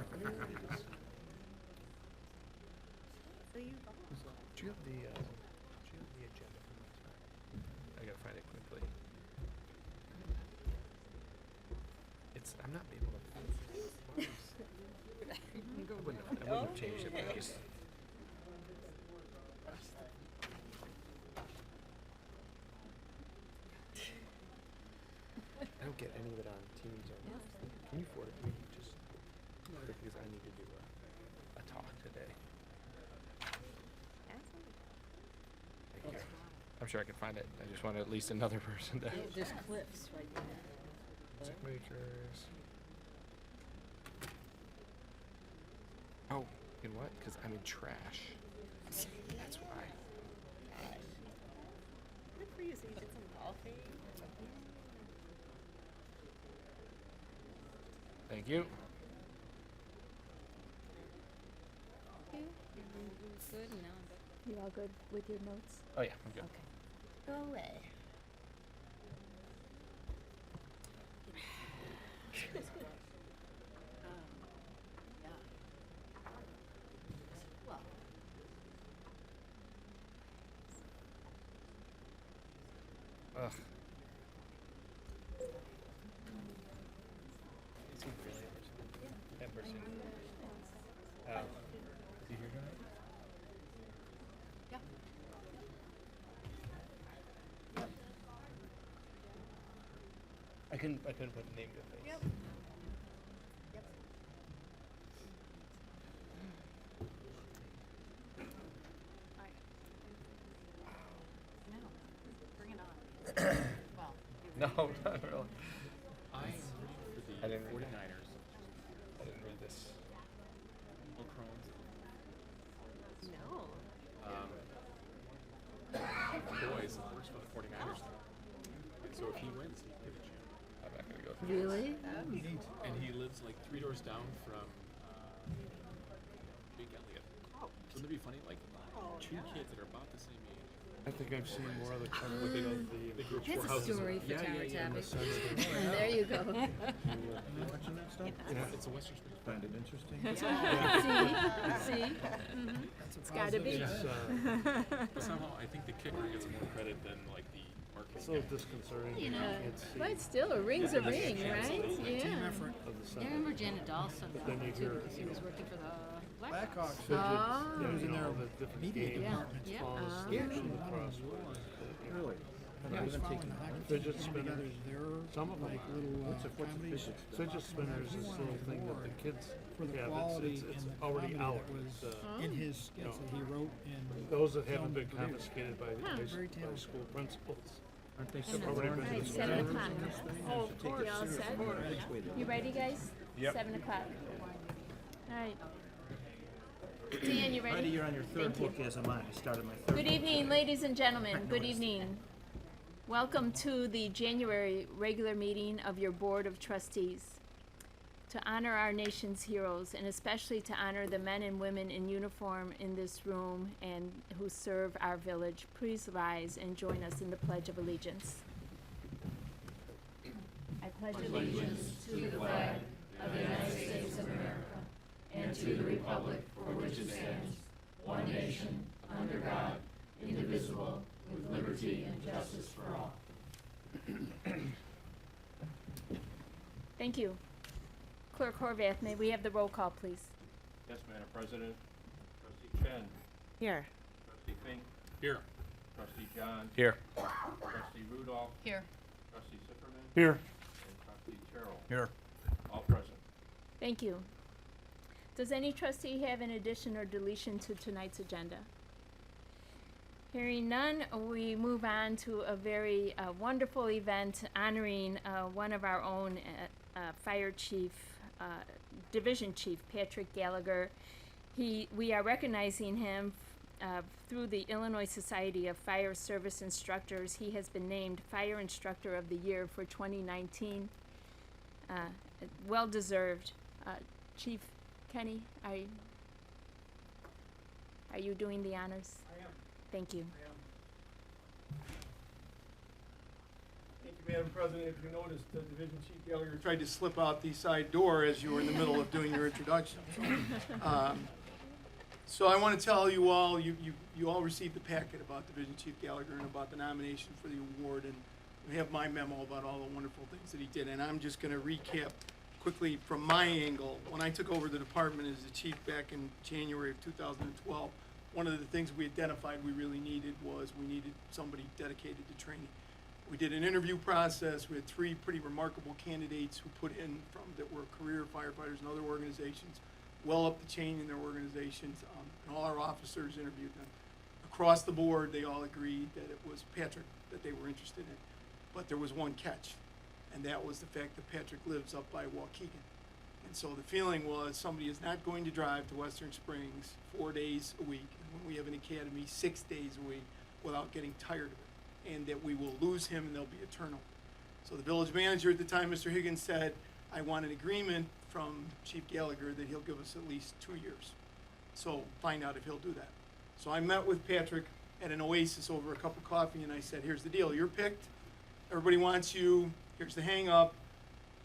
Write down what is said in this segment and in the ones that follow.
Do you have the agenda for next time? I gotta find it quickly. I'm not able to. I wouldn't have changed it, but I just. I don't get any of it on Teams or anything. Can you forward it to me? Just because I need to do a talk today. Thank you. I'm sure I can find it. I just want at least another person to. There's clips right there. Signatures. Oh, you know what? Because I'm in trash. That's why. Good for you. So you did some golfing. Thank you. Good, now I'm back. You all good with your notes? Oh yeah, I'm good. Okay. Go away. Ugh. That person. Is he here tonight? I couldn't put a name to a face. Yep. Bring it on. Well, No, not really. I'm for I the didn't read 49ers. I didn't read this. Will Crohn's. no. Boys works for the 49ers. So if he wins, he can get a chance. I'm not gonna go through Really? And he lives like 3 doors down from Jake Elliott. Wouldn't it be funny? Like two kids that are about the same age. I think I've seen more of the company of They grew up That's four a houses story away. for Tower Topic. There you go. Watching that stuff? It's a Western Springs. Find it interesting. See? It's gotta be. But somehow I think the kicker gets more credit than like the It's a marketing. little disconcerting. You can't see But still, a ring's a ring, right? Yeah. of the I Senate. remember Janet Dawson then you too, hear, because he was working for the Blackhawks. Fidgets, Oh. you know, all the different media game departments. Yeah. falls, Yeah. the crosswords. Really? Yeah, I was Even following taking the hockey fidget team spinner. together. They're Some of them like are. little What's a comedies fidget spinner? Fidget spinners is this little thing that the kids for the have. quality It's and the already comedy out. that was The- in his skits that he wrote and Those that haven't filmed been and produced. confiscated by the Very by talented. school principals. Aren't they They've supposed already All been right, to the 7 school. o'clock. Oh, of You all set? You ready, guys? Yep. 7 o'clock. All right. Dan, you Heidi, ready? you're on your third Thank you. book, as am I. I started my third Good book evening, today. ladies and gentlemen. Good evening. Welcome to the January regular meeting of your Board of Trustees. To honor our nation's heroes, and especially to honor the men and women in uniform in this room and who serve our village, please rise and join us in the Pledge of Allegiance. I pledge allegiance to the flag of the United States of America and to the republic for which it stands, one nation, under God, indivisible, with liberty and justice for all. Thank you. Clerk Horvath, may we have the roll call, please? Yes, Madam President. Trustee Chen. Here. Trustee Fink. Here. Trustee John. Here. Trustee Rudolph. Here. Trustee Sipperman. Here. And Trustee Terrell. Here. All present. Thank you. Does any trustee have an addition or deletion to tonight's agenda? Hearing none, we move on to a very wonderful event honoring one of our own fire chief, division chief, Patrick Gallagher. We are recognizing him through the Illinois Society of Fire Service Instructors. He has been named Fire Instructor of the Year for 2019. Well deserved. Chief Kenny, are you doing the honors? I am. Thank you. I am. Thank you, Madam President. If you noticed, Division Chief Gallagher tried to slip out the side door as you were in the middle of doing your introduction. So I want to tell you all, you all received the packet about Division Chief Gallagher and about the nomination for the award, and we have my memo about all the wonderful things that he did. And I'm just going to recap quickly from my angle. When I took over the department as the chief back in January of 2012, one of the things we identified we really needed was we needed somebody dedicated to training. We did an interview process. We had 3 pretty remarkable candidates who put in from that were career firefighters and other organizations, well up the chain in their organizations, and all our officers interviewed them. Across the board, they all agreed that it was Patrick that they were interested in. But there was one catch, and that was the fact that Patrick lives up by Waukegan. And so the feeling was somebody is not going to drive to Western Springs 4 days a week, and when we have an academy 6 days a week, without getting tired of it, and that we will lose him and there'll be a turnover. So the village manager at the time, Mr. Higgins, said, I want an agreement from Chief Gallagher that he'll give us at least 2 years. So find out if he'll do that. So I met with Patrick at an Oasis over a cup of coffee, and I said, here's the deal, you're picked, everybody wants you, here's the hang up,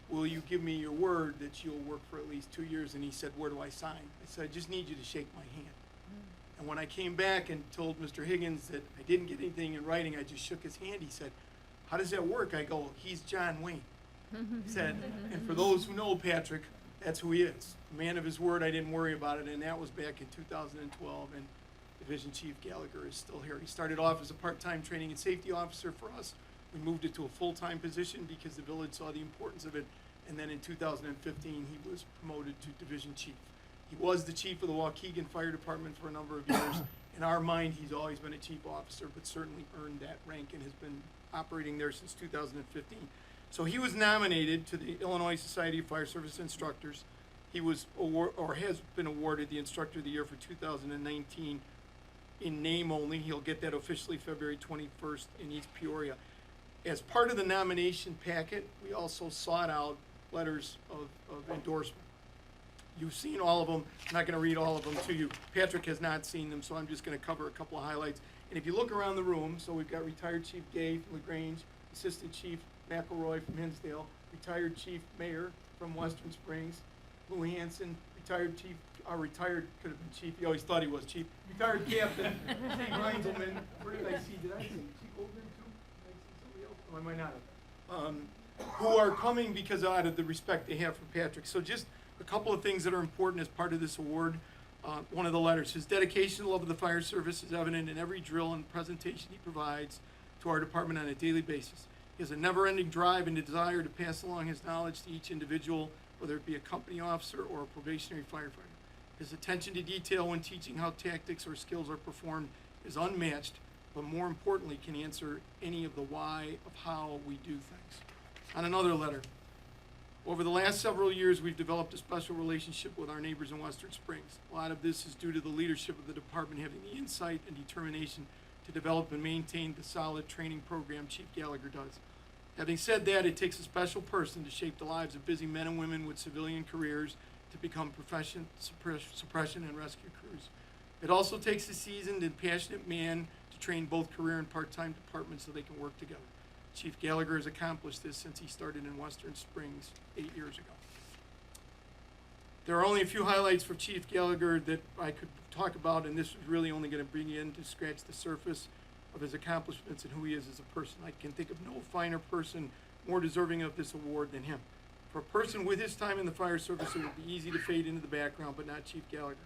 will you give me your word that you'll work for at least 2 years? And he said, where do I sign? I said, I just need you to shake my hand. And when I came back and told Mr. Higgins that I didn't get anything in writing, I just shook his hand. He said, how does that work? I go, he's John Wayne. He said, and for those who know Patrick, that's who he is. A man of his word, I didn't worry about it, and that was back in 2012, and Division Chief Gallagher is still here. He started off as a part-time training and safety officer for us. We moved it to a full-time position because the village saw the importance of it, and then in 2015, he was promoted to Division Chief. He was the chief of the Waukegan Fire Department for a number of years. In our mind, he's always been a chief officer, but certainly earned that rank and has been operating there since 2015. So he was nominated to the Illinois Society of Fire Service Instructors. He was has been awarded the Instructor of the Year for 2019 in name only. He'll get that officially February 21st in East Peoria. As part of the nomination packet, we also sought out letters of endorsement. You've seen all of them. I'm not going to read all of them to you. Patrick has not seen them, so I'm just going to cover a couple of highlights. And if you look around the room, so we've got retired Chief Gay from LaGrange, Assistant Chief McElroy from Hinsdale, retired Chief Mayer from Western Springs, Lou Hansen, retired Chief, retired, could have been Chief, he always thought he was Chief, retired Captain, Steve Reinzelman. Where did I see? Did I see Chief Goldman too? Did I see somebody else? Oh, I might not have. Who are coming because out of the respect they have for Patrick. So just a couple of things that are important as part of this award. One of the letters, his dedication to love of the fire service is evident in every drill and presentation he provides to our department on a daily basis. He has a never-ending drive and a desire to pass along his knowledge to each individual, whether it be a company officer or a probationary firefighter. His attention to detail when teaching how tactics or skills are performed is unmatched, but more importantly can answer any of the why of how we do things. On another letter, over the last several years, we've developed a special relationship with our neighbors in Western Springs. A lot of this is due to the leadership of the department having the insight and determination to develop and maintain the solid training program Chief Gallagher does. Having said that, it takes a special person to shape the lives of busy men and women with civilian careers to become suppression and rescue crews. It also takes a seasoned and passionate man to train both career and part-time departments so they can work together. Chief Gallagher has accomplished this since he started in Western Springs 8 years ago. There are only a few highlights for Chief Gallagher that I could talk about, and this is really only going to bring you in to scratch the surface of his accomplishments and who he is as a person. I can think of no finer person more deserving of this award than him. For a person with his time in the fire service, it would be easy to fade into the background, but not Chief Gallagher.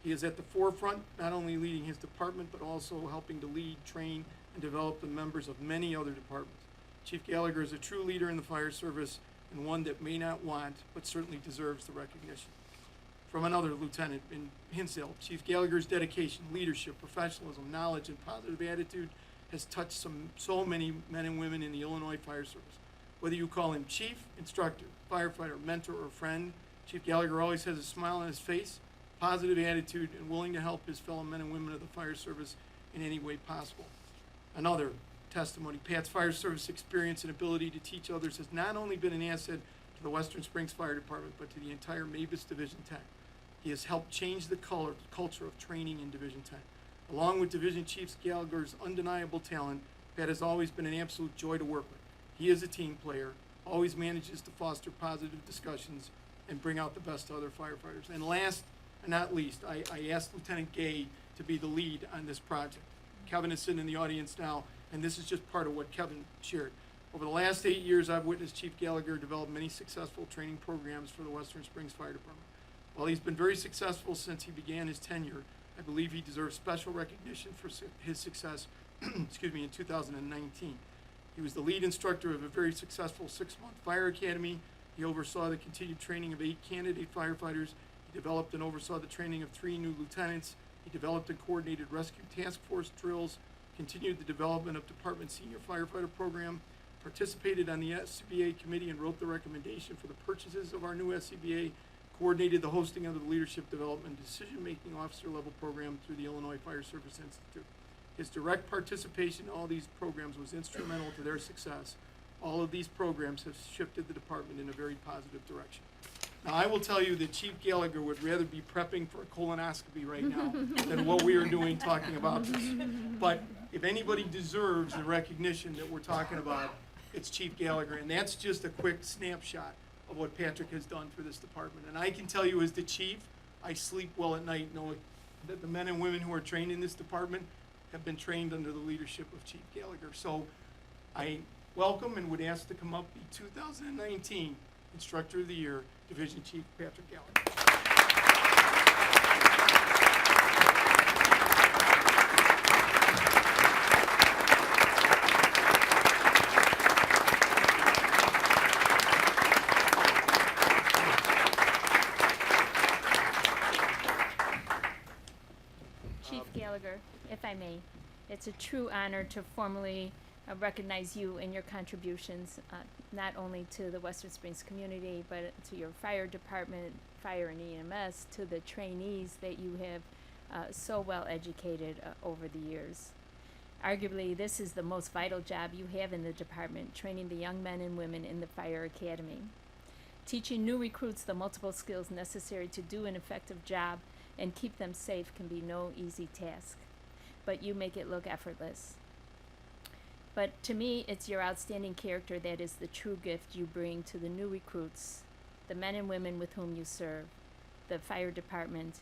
He is at the forefront, not only leading his department, but also helping to lead, train, and develop the members of many other departments. Chief Gallagher is a true leader in the fire service and one that may not want, but certainly deserves the recognition. From another lieutenant in Hinsdale, Chief Gallagher's dedication, leadership, professionalism, knowledge, and positive attitude has touched so many men and women in the Illinois Fire Service. Whether you call him chief, instructor, firefighter, mentor, or friend, Chief Gallagher always has a smile on his face, positive attitude, and willing to help his fellow men and women of the fire service in any way possible. Another testimony, Pat's fire service experience and ability to teach others has not only been an asset to the Western Springs Fire Department, but to the entire Mavis Division 10. He has helped change the culture of training in Division 10. Along with Division Chief Gallagher's undeniable talent, Pat has always been an absolute joy to work with. He is a team player, always manages to foster positive discussions and bring out the best of other firefighters. And last and not least, I asked Lieutenant Gay to be the lead on this project. Kevin is sitting in the audience now, and this is just part of what Kevin shared. Over the last 8 years, I've witnessed Chief Gallagher develop many successful training programs for the Western Springs Fire Department. While he's been very successful since he began his tenure, I believe he deserves special recognition for his success excuse me, in 2019. He was the lead instructor of a very successful 6-month fire academy. He oversaw the continued training of 8 candidate firefighters. He developed and oversaw the training of 3 new lieutenants. He developed and coordinated rescue task force drills, continued the development of department senior firefighter program, participated on the SCBA committee and wrote the recommendation for the purchases of our new SCBA, coordinated the hosting of the leadership development decision-making officer level program through the Illinois Fire Service Institute. His direct participation in all these programs was instrumental to their success. All of these programs have shifted the department in a very positive direction. Now, I will tell you that Chief Gallagher would rather be prepping for a colonoscopy right now than what we are doing talking about this. But if anybody deserves the recognition that we're talking about, it's Chief Gallagher, and that's just a quick snapshot of what Patrick has done for this department. And I can tell you as the chief, I sleep well at night knowing that the men and women who are trained in this department have been trained under the leadership of Chief Gallagher. So I welcome and would ask to come up the 2019 Instructor of the Year, Division Chief Patrick Gallagher. Chief Gallagher, if I may, it's a true honor to formally recognize you and your contributions, not only to the Western Springs community, but to your fire department, fire and EMS, to the trainees that you have so well educated over the years. Arguably, this is the most vital job you have in the department, training the young men and women in the fire academy. Teaching new recruits the multiple skills necessary to do an effective job and keep them safe can be no easy task, but you make it look effortless. But to me, it's your outstanding character that is the true gift you bring to the new recruits, the men and women with whom you serve, the fire department,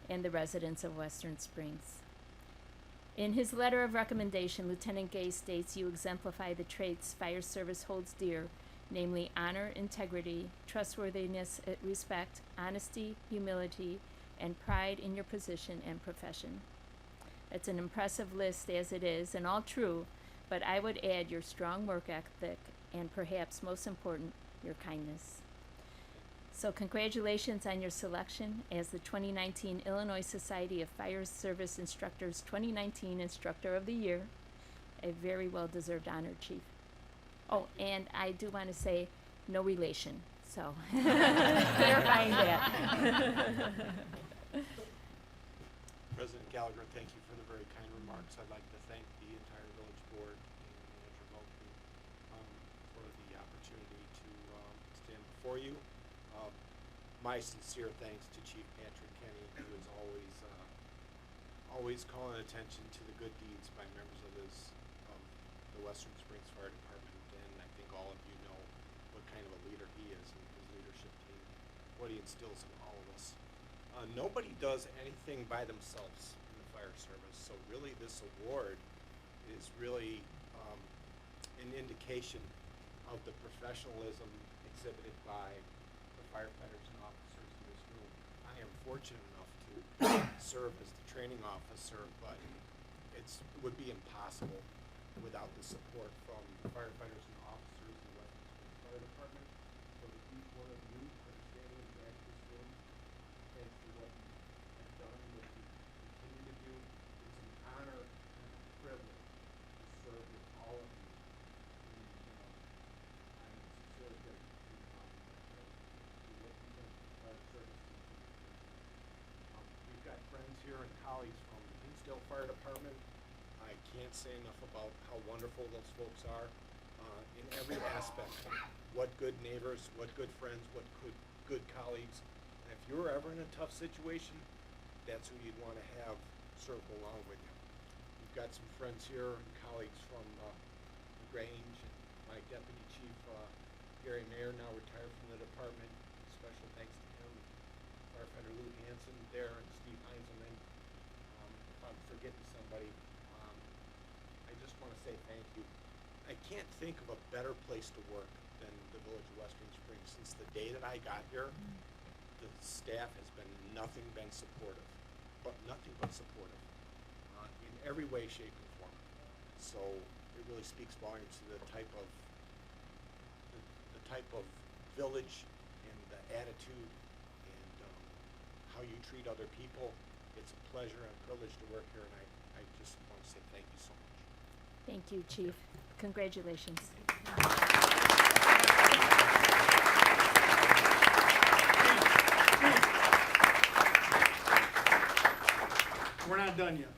and the residents of Western Springs. In his letter of recommendation, Lieutenant Gay states you exemplify the traits fire service holds dear, namely honor, integrity, trustworthiness, respect, honesty, humility, and pride in your position and profession. It's an impressive list as it is, and all true, but I would add your strong work ethic and perhaps most important, your kindness. So congratulations on your selection as the 2019 Illinois Society of Fire Service Instructors 2019 Instructor of the Year, a very well-deserved honor, Chief. Oh, and I do want to say no relation, so clarifying that. President Gallagher, thank you for the very kind remarks. I'd like to thank the entire village board and Manager Volkman for the opportunity to stand before you. My sincere thanks to Chief Patrick Kenny, who is always calling attention to the good deeds by members of the Western Springs Fire Department, and I think all of you know what kind of a leader he is and his leadership team, what he instills in all of us. Nobody does anything by themselves in the fire service, so really this award is really an indication of the professionalism exhibited by the firefighters and officers in this room. I am fortunate enough to serve as the training officer, but it would be impossible without the support from the firefighters and officers in the Western Springs Fire Department. So to each one of you that are standing in the back of this room, thanks for what you have done and what you continue to do. It's an honor and a privilege to serve with all of you. And I'm sincerely grateful to you, to what you think our service is doing. We've got friends here and colleagues from the Hinsdale Fire Department. I can't say enough about how wonderful those folks are in every aspect. What good neighbors, what good friends, what good colleagues. And if you're ever in a tough situation, that's who you'd want to have serve along with you. We've got some friends here and colleagues from LaGrange and my deputy chief, Gary Mayer, now retired from the department. Special thanks to him, firefighter Lou Hansen there, and Steve Heinzelman. If I'm forgetting somebody, I just want to say thank you. I can't think of a better place to work than the village of Western Springs. Since the day that I got here, the staff has been nothing but supportive, in every way, shape, and form. So it really speaks volumes to the type of village and the attitude and how you treat other people. It's a pleasure and privilege to work here, and I just want to say thank you so much. Thank you, Chief. Congratulations. We're not done yet.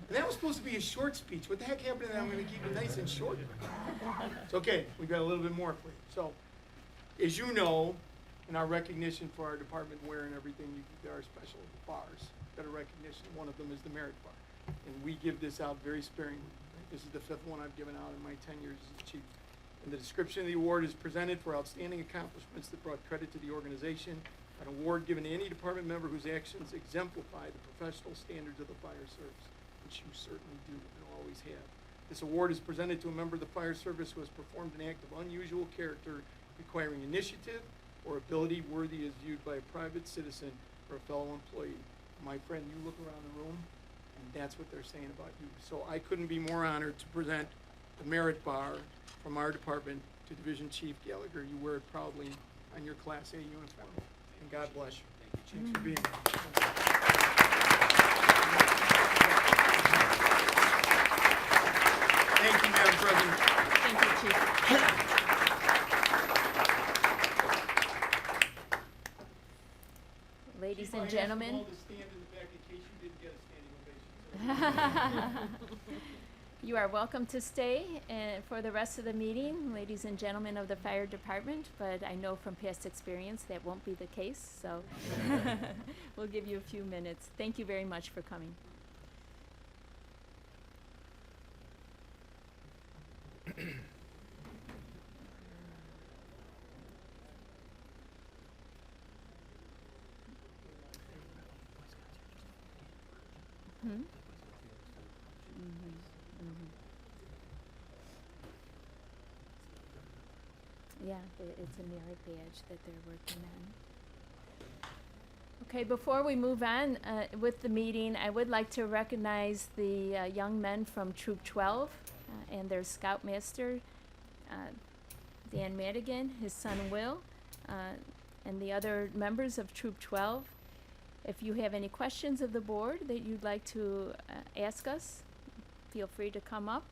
And that was supposed to be a short speech. What the heck happened to that? I'm going to keep it nice and short. It's okay. We've got a little bit more for you. So, as you know, in our recognition for our department wear and everything, there are special bars that are recognition. One of them is the Merit Bar. And we give this out very sparingly. Right? This is the 5th one I've given out in my 10 years as chief. And the description of the award is presented for outstanding accomplishments that brought credit to the organization. An award given to any department member whose actions exemplify the professional standards of the fire service, which you certainly do and always have. This award is presented to a member of the fire service who has performed an act of unusual character requiring initiative or ability worthy as viewed by a private citizen or a fellow employee. My friend, you look around the room, and that's what they're saying about you. So I couldn't be more honored to present the Merit Bar from our department to Division Chief Gallagher. You wear it proudly on your Class A uniform. And God bless you. Thank you, Chief, for being here. Thank you, Madam President. Thank you, Chief. Ladies and gentlemen. To stand in the back in case you didn't get a standing ovation. You are welcome to stay for the rest of the meeting, ladies and gentlemen of the fire department, but I know from past experience that won't be the case, so we'll give you a few minutes. Thank you very much for coming. Yeah, it's a merit badge that they're working on. Okay, before we move on with the meeting, I would like to recognize the young men from Troop 12 and their Scoutmaster, Dan Madigan, his son Will, and the other members of Troop 12. If you have any questions of the board that you'd like to ask us, feel free to come up.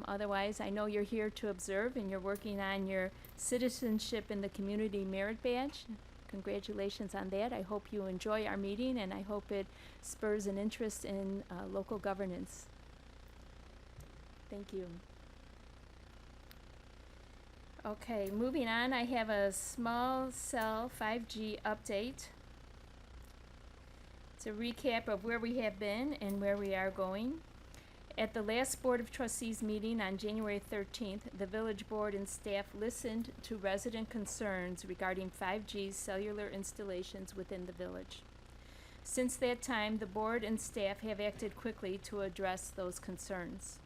Otherwise, I know you're here to observe and you're working on your Citizenship in the Community Merit Badge. Congratulations on that. I hope you enjoy our meeting and I hope it spurs an interest in local governance. Thank you. Okay, moving on, I have a small cell 5G update. It's a recap of where we have been and where we are going. At the last Board of Trustees meeting on January 13th, the village board and staff listened to resident concerns regarding 5G cellular installations within the village. Since that time, the board and staff have acted quickly to address those concerns.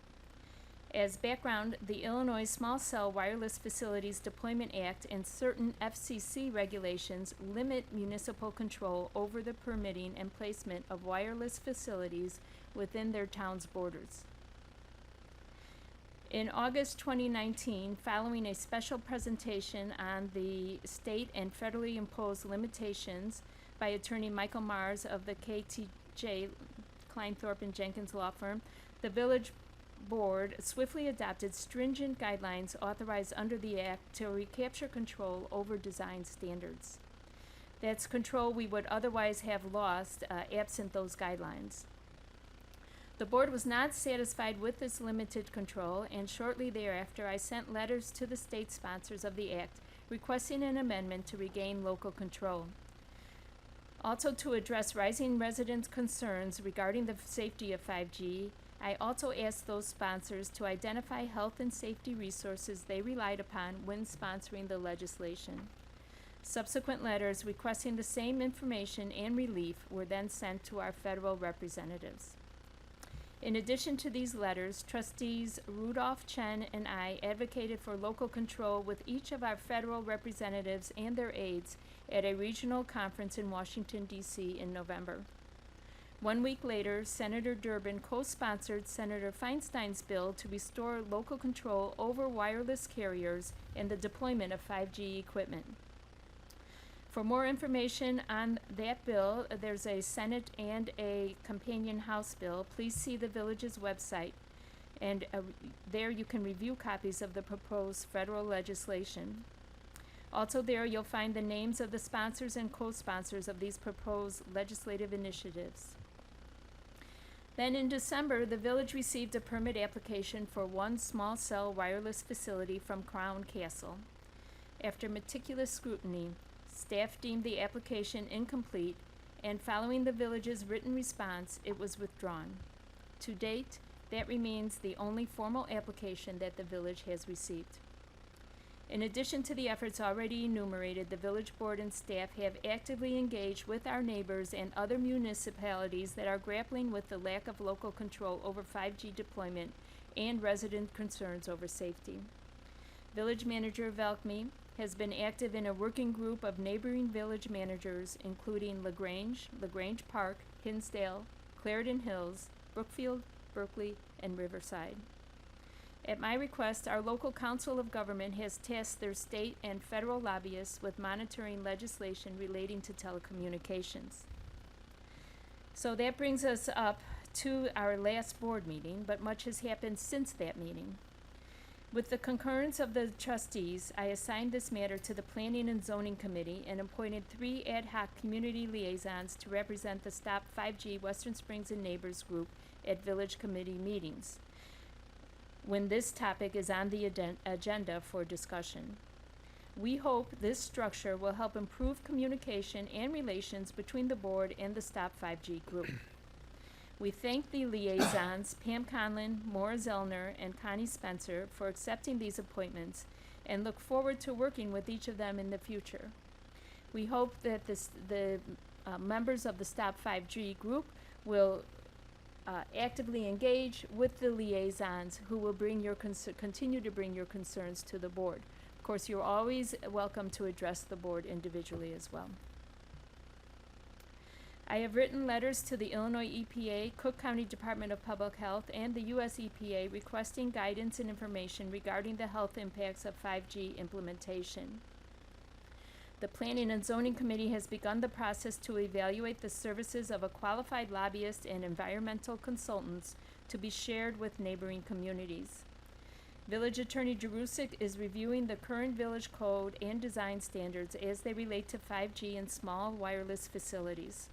As background, the Illinois Small Cell Wireless Facilities Deployment Act and certain FCC regulations limit municipal control over the permitting and placement of wireless facilities within their town's borders. In August 2019, following a special presentation on the state and federally imposed limitations by attorney Michael Mars of the KTJ Kleinthorpe and Jenkins law firm, the village board swiftly adopted stringent guidelines authorized under the act to recapture control over design standards. That's control we would otherwise have lost absent those guidelines. The board was not satisfied with this limited control, and shortly thereafter I sent letters to the state sponsors of the act requesting an amendment to regain local control. Also, to address rising residents' concerns regarding the safety of 5G, I also asked those sponsors to identify health and safety resources they relied upon when sponsoring the legislation. Subsequent letters requesting the same information and relief were then sent to our federal representatives. In addition to these letters, trustees Rudolph Chen and I advocated for local control with each of our federal representatives and their aides at a regional conference in Washington, D.C. in November. 1 week later, Senator Durbin co-sponsored Senator Feinstein's bill to restore local control over wireless carriers and the deployment of 5G equipment. For more information on that bill, there's a Senate and a companion House bill. Please see the village's website, and there you can review copies of the proposed federal legislation. Also there you'll find the names of the sponsors and co-sponsors of these proposed legislative initiatives. Then in December, the village received a permit application for one small cell wireless facility from Crown Castle. After meticulous scrutiny, staff deemed the application incomplete, and following the village's written response, it was withdrawn. To date, that remains the only formal application that the village has received. In addition to the efforts already enumerated, the village board and staff have actively engaged with our neighbors and other municipalities that are grappling with the lack of local control over 5G deployment and resident concerns over safety. Village Manager Velkme has been active in a working group of neighboring village managers, including LaGrange, LaGrange Park, Hinsdale, Clarendon Hills, Brookfield, Berkeley, and Riverside. At my request, our local council of government has tasked their state and federal lobbyists with monitoring legislation relating to telecommunications. So that brings us up to our last board meeting, but much has happened since that meeting. With the concurrence of the trustees, I assigned this matter to the Planning and Zoning Committee and appointed 3 ad hoc community liaisons to represent the Stop 5G Western Springs and Neighbors group at village committee meetings when this topic is on the agenda for discussion. We hope this structure will help improve communication and relations between the board and the Stop 5G group. We thank the liaisons, Pam Conlon, Maura Zellner, and Connie Spencer, for accepting these appointments and look forward to working with each of them in the future. We hope that the members of the Stop 5G group will actively engage with the liaisons who will continue to bring your concerns to the board. Of course, you're always welcome to address the board individually as well. I have written letters to the Illinois EPA, Cook County Department of Public Health, and the U.S. EPA requesting guidance and information regarding the health impacts of 5G implementation. The Planning and Zoning Committee has begun the process to evaluate the services of a qualified lobbyist and environmental consultants to be shared with neighboring communities. Village Attorney Jerusik is reviewing the current village code and design standards as they relate to 5G in small wireless facilities.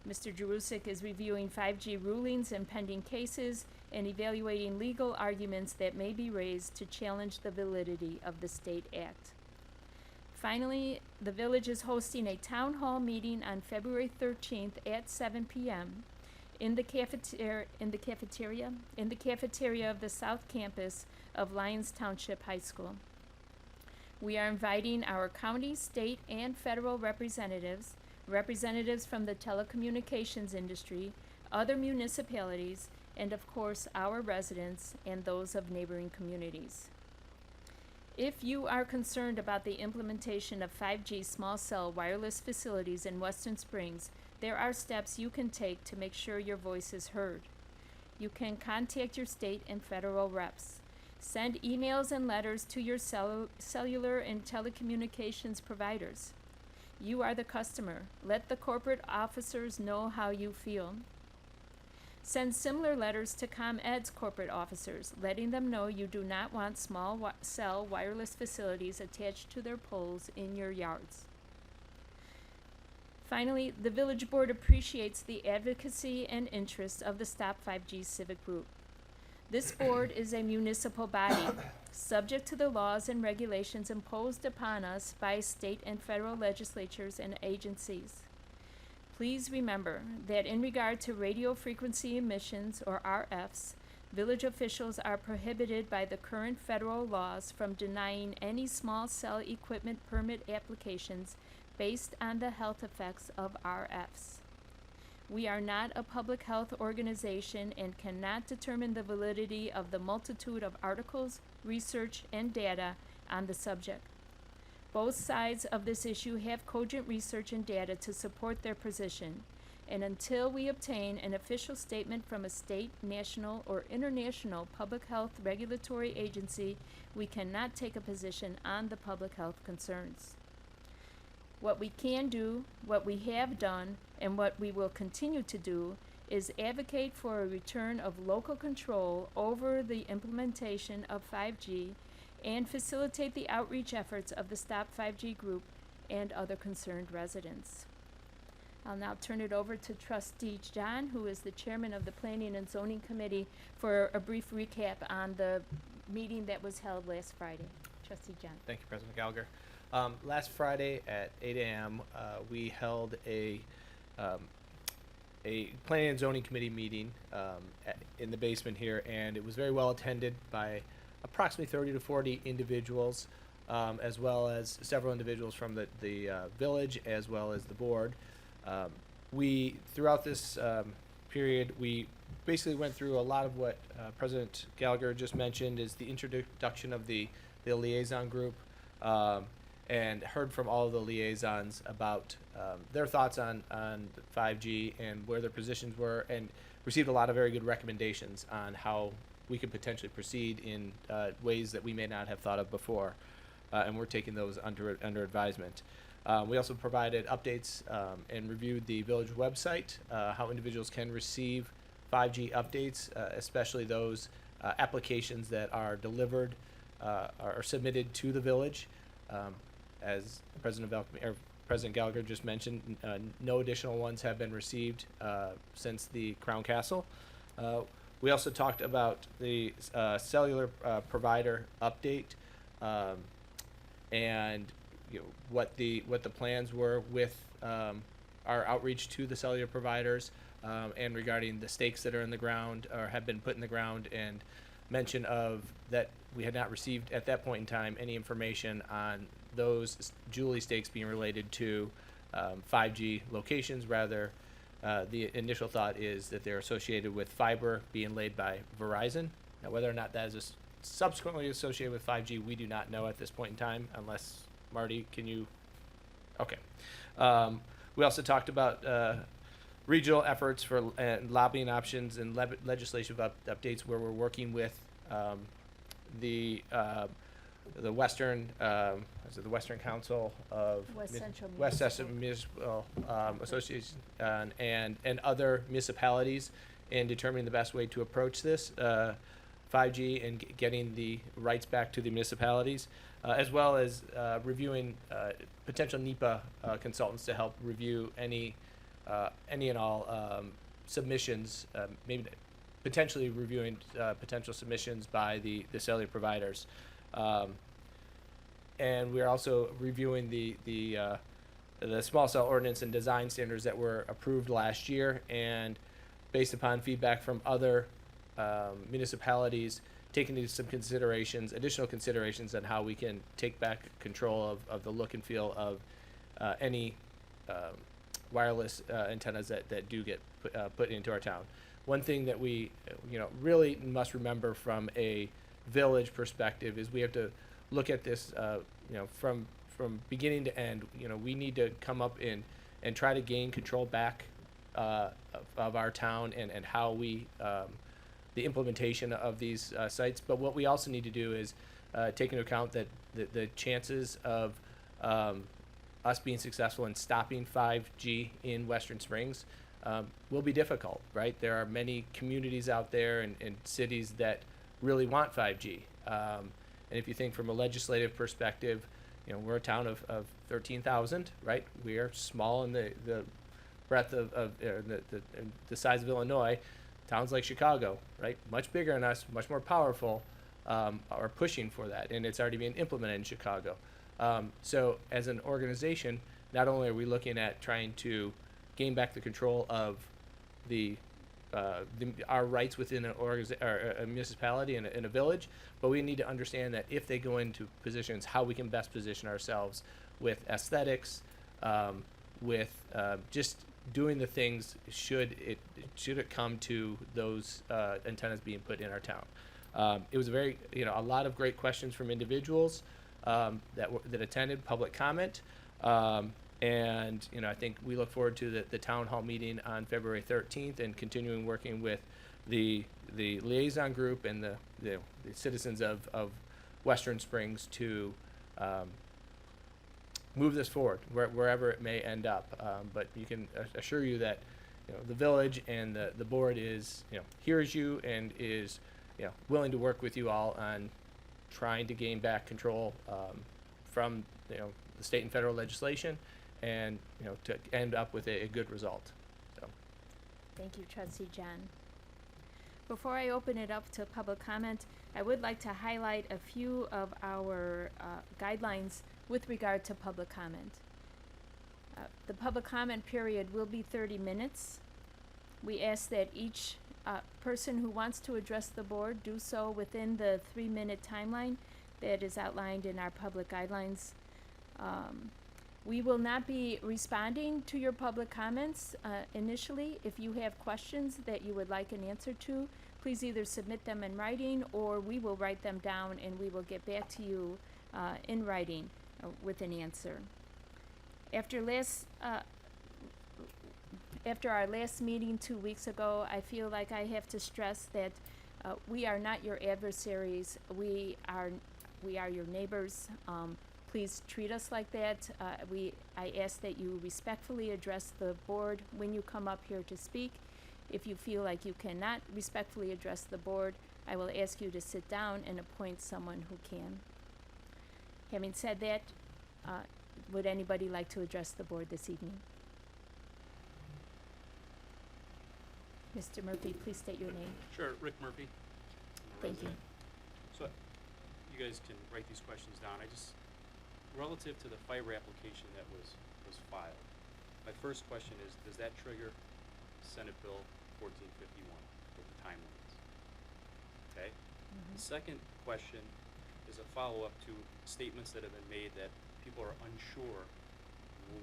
Mr. Jerusik is reviewing 5G rulings and pending cases and evaluating legal arguments that may be raised to challenge the validity of the state act. Finally, the village is hosting a town hall meeting on February 13th at 7 p.m. in the cafeteria of the South Campus of Lyons Township High School. We are inviting our county, state, and federal representatives from the telecommunications industry, other municipalities, and of course our residents and those of neighboring communities. If you are concerned about the implementation of 5G small cell wireless facilities in Western Springs, there are steps you can take to make sure your voice is heard. You can contact your state and federal reps. Send emails and letters to your cellular and telecommunications providers. You are the customer. Let the corporate officers know how you feel. Send similar letters to ComEd's corporate officers, letting them know you do not want small cell wireless facilities attached to their poles in your yards. Finally, the village board appreciates the advocacy and interest of the Stop 5G civic group. This board is a municipal body, subject to the laws and regulations imposed upon us by state and federal legislatures and agencies. Please remember that in regard to radio frequency emissions, or RFs, village officials are prohibited by the current federal laws from denying any small cell equipment permit applications based on the health effects of RFs. We are not a public health organization and cannot determine the validity of the multitude of articles, research, and data on the subject. Both sides of this issue have cogent research and data to support their position, and until we obtain an official statement from a state, national, or international public health regulatory agency, we cannot take a position on the public health concerns. What we can do, what we have done, and what we will continue to do is advocate for a return of local control over the implementation of 5G and facilitate the outreach efforts of the Stop 5G group and other concerned residents. I'll now turn it over to Trustee John, who is the chairman of the Planning and Zoning Committee, for a brief recap on the meeting that was held last Friday. Trustee John. Thank you, President Gallagher. Last Friday at 8 a.m., we held a Planning and Zoning Committee meeting in the basement here, and it was very well attended by approximately 30 to 40 individuals, as well as several individuals from the village as well as the board. We, throughout this period, we basically went through a lot of what President Gallagher just mentioned, is the introduction of the liaison group, and heard from all of the liaisons about their thoughts on 5G and where their positions were, and received a lot of very good recommendations on how we could potentially proceed in ways that we may not have thought of before, and we're taking those under advisement. We also provided updates and reviewed the village website, how individuals can receive 5G updates, especially those applications that are are submitted to the village. As President Gallagher just mentioned, no additional ones have been received since the Crown Castle. We also talked about the cellular provider update, and what the plans were with our outreach to the cellular providers, and regarding the stakes that are in the ground or have been put in the ground, and mention of that we had not received at that point in time any information on those Julie stakes being related to 5G locations. Rather, the initial thought is that they're associated with fiber being laid by Verizon. Now, whether or not that is subsequently associated with 5G, we do not know at this point in time, unless, Marty, can you? Okay. We also talked about regional efforts for lobbying options and legislative updates, where we're working with the Western the Western Council of West Central Municipal Association and other municipalities in determining the best way to approach this 5G and getting the rights back to the municipalities, as well as reviewing potential NEPA consultants to help review any and all submissions, maybe potentially reviewing potential submissions by the cellular providers. And we're also reviewing the small cell ordinance and design standards that were approved last year, and based upon feedback from other municipalities, taking into some additional considerations on how we can take back control of the look and feel of any wireless antennas that do get put into our town. One thing that we really must remember from a village perspective is we have to look at this from beginning to end. We need to come up and try to gain control back of our town and how we the implementation of these sites. But what we also need to do is take into account that the chances of us being successful in stopping 5G in Western Springs will be difficult, right? There are many communities out there and cities that really want 5G. And if you think from a legislative perspective, we're a town of 13,000, right? We are small in the breadth of the size of Illinois. Towns like Chicago, right? Much bigger than us, much more powerful, are pushing for that, and it's already being implemented in Chicago. So as an organization, not only are we looking at trying to gain back the control of our rights within a municipality and a village, but we need to understand that if they go into positions, how we can best position ourselves with aesthetics, with just doing the things should it come to those antennas being put in our town. It was a lot of great questions from individuals that attended public comment. And I think we look forward to the town hall meeting on February 13th and continuing working with the liaison group and the citizens of Western Springs to move this forward wherever it may end up. But you can assure you that the village and the board is hears you and is willing to work with you all on trying to gain back control from the state and federal legislation, and to end up with a good result. So. Thank you, Trustee John. Before I open it up to public comment, I would like to highlight a few of our guidelines with regard to public comment. The public comment period will be 30 minutes. We ask that each person who wants to address the board do so within the 3-minute timeline that is outlined in our public guidelines. We will not be responding to your public comments initially. If you have questions that you would like an answer to, please either submit them in writing, or we will write them down and we will get back to you in writing with an answer. After our last meeting 2 weeks ago, I feel like I have to stress that we are not your adversaries. We are your neighbors. Please treat us like that. I ask that you respectfully address the board when you come up here to speak. If you feel like you cannot respectfully address the board, I will ask you to sit down and appoint someone who can. Having said that, would anybody like to address the board this evening? Mr. Murphy, please state your name. Sure, Rick Murphy. Thank you. So, you guys can write these questions down. Relative to the fiber application that was filed, my first question is, does that trigger Senate Bill 1451 with the time limits? Okay. The second question is a follow-up to statements that have been made that people are unsure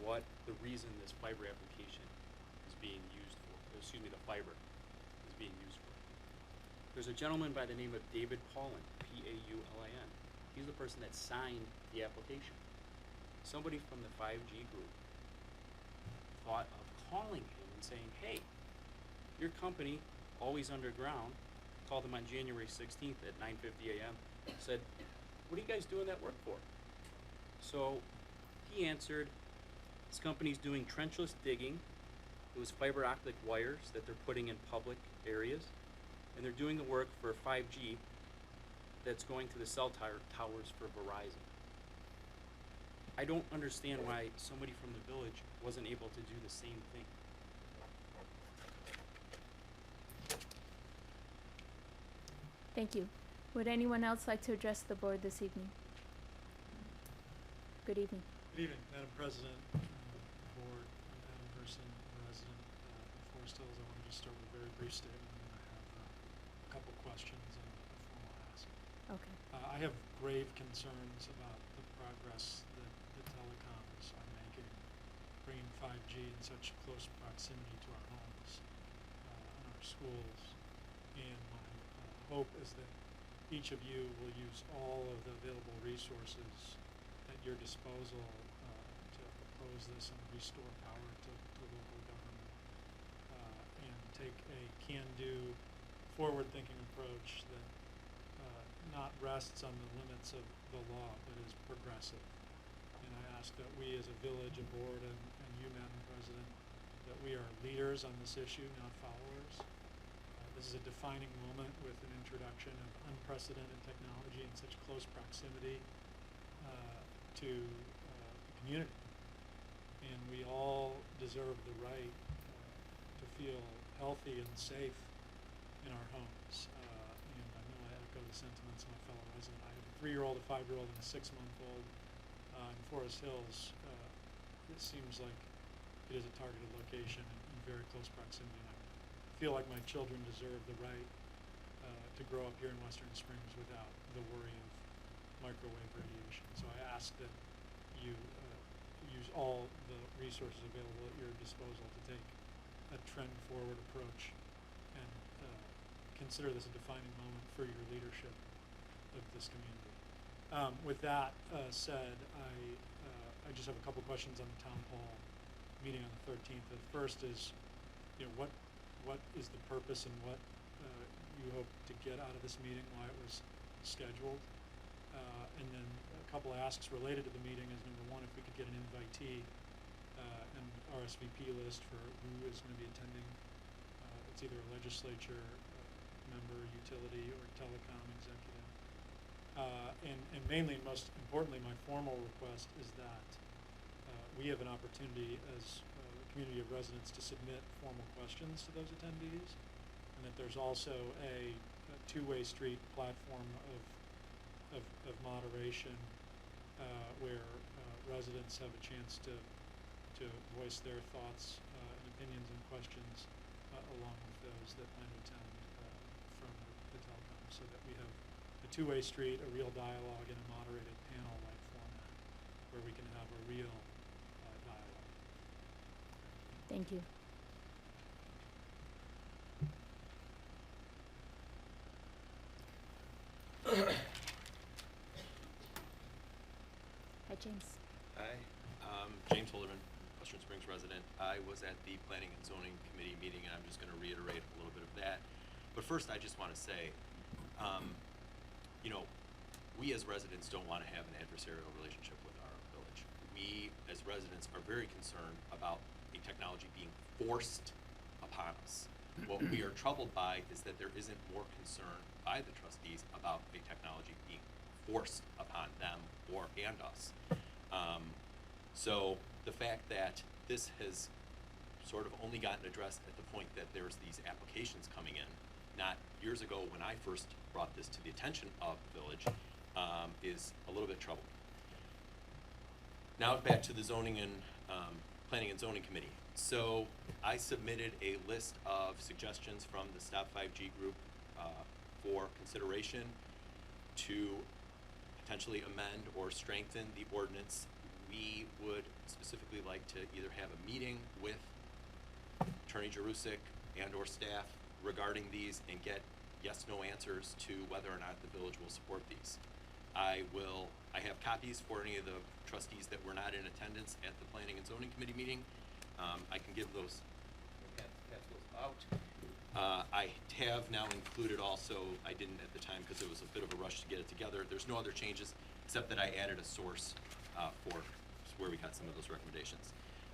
what the reason this fiber application is being used for. The fiber is being used for. There's a gentleman by the name of David Paulin, Paulin. He's the person that signed the application. Somebody from the 5G group thought of calling him and saying, hey, your company, Always Underground, called him on January 16th at 9:50 a.m., said, what are you guys doing that work for? So he answered, this company's doing trenchless digging. It was fiber optic wires that they're putting in public areas, and they're doing the work for 5G that's going to the cell towers for Verizon. I don't understand why somebody from the village wasn't able to do the same thing. Thank you. Would anyone else like to address the board this evening? Good evening. Good evening, Madam President, Board, Madam Person, Resident, Forest Hills. I want to just start with a very brief statement, and then I have a couple questions and a formal ask. Okay. I have grave concerns about the progress that the telecoms are making, bringing 5G in such close proximity to our homes and our schools. And my hope is that each of you will use all of the available resources at your disposal to oppose this and restore power to local government and take a can-do, forward-thinking approach that not rests on the limits of the law, but is progressive. And I ask that we as a village, a board, and you, Madam President, that we are leaders on this issue, not followers. This is a defining moment with an introduction of unprecedented technology in such close proximity to the community. And we all deserve the right to feel healthy and safe in our homes. And I know I echo the sentiments of my fellow resident. I have a 3-year-old, a 5-year-old, and a 6-month-old in Forest Hills. It seems like it is a targeted location in very close proximity. And I feel like my children deserve the right to grow up here in Western Springs without the worry of microwave radiation. So I ask that you use all the resources available at your disposal to take a trend-forward approach and consider this a defining moment for your leadership of this community. With that said, I just have a couple questions on the town hall meeting on the 13th. The first is, what is the purpose and what you hope to get out of this meeting, why it was scheduled? And then a couple asks related to the meeting is, number one, if we could get an invitee and RSVP list for who is going to be attending. It's either a legislature member, utility, or telecom executive. And mainly and most importantly, my formal request is that we have an opportunity as a community of residents to submit formal questions to those attendees, and that there's also a two-way street platform of moderation where residents have a chance to voice their thoughts and opinions and questions along with those that plan to attend from the telecom, so that we have a two-way street, a real dialogue, in a moderated panel-like format where we can have a real dialogue. Thank you. Hi, James. Hi, James Holderman, Western Springs resident. I was at the Planning and Zoning Committee meeting, and I'm just going to reiterate a little bit of that. But first, I just want to say, we as residents don't want to have an adversarial relationship with our village. We as residents are very concerned about a technology being forced upon us. What we are troubled by is that there isn't more concern by the trustees about a technology being forced upon them and us. So the fact that this has sort of only gotten addressed at the point that there's these applications coming in, not years ago when I first brought this to the attention of the village, is a little bit troubling. Now back to the zoning and Planning and Zoning Committee. So I submitted a list of suggestions from the Stop 5G group for consideration to potentially amend or strengthen the ordinance. We would specifically like to either have a meeting with Attorney Jarusik and or staff regarding these and get yes/no answers to whether or not the village will support these. I have copies for any of the trustees that were not in attendance at the Planning and Zoning Committee meeting. I can give those, pass those out. I have now included also, I didn't at the time because it was a bit of a rush to get it together. There's no other changes except that I added a source for where we got some of those recommendations.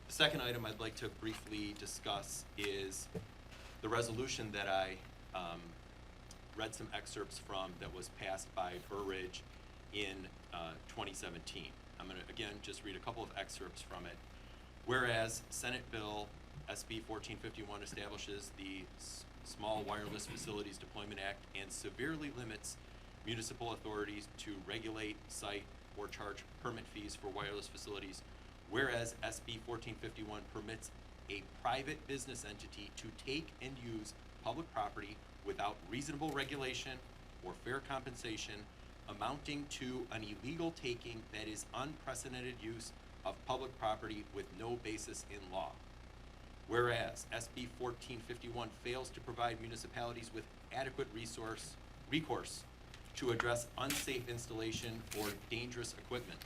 The second item I'd like to briefly discuss is the resolution that I read some excerpts from that was passed by Burridge in 2017. I'm going to again just read a couple of excerpts from it. Whereas Senate Bill SB 1451 establishes the Small Wireless Facilities Deployment Act and severely limits municipal authorities to regulate, cite, or charge permit fees for wireless facilities. Whereas SB 1451 permits a private business entity to take and use public property without reasonable regulation or fair compensation, amounting to an illegal taking that is unprecedented use of public property with no basis in law. Whereas SB 1451 fails to provide municipalities with adequate recourse to address unsafe installation or dangerous equipment.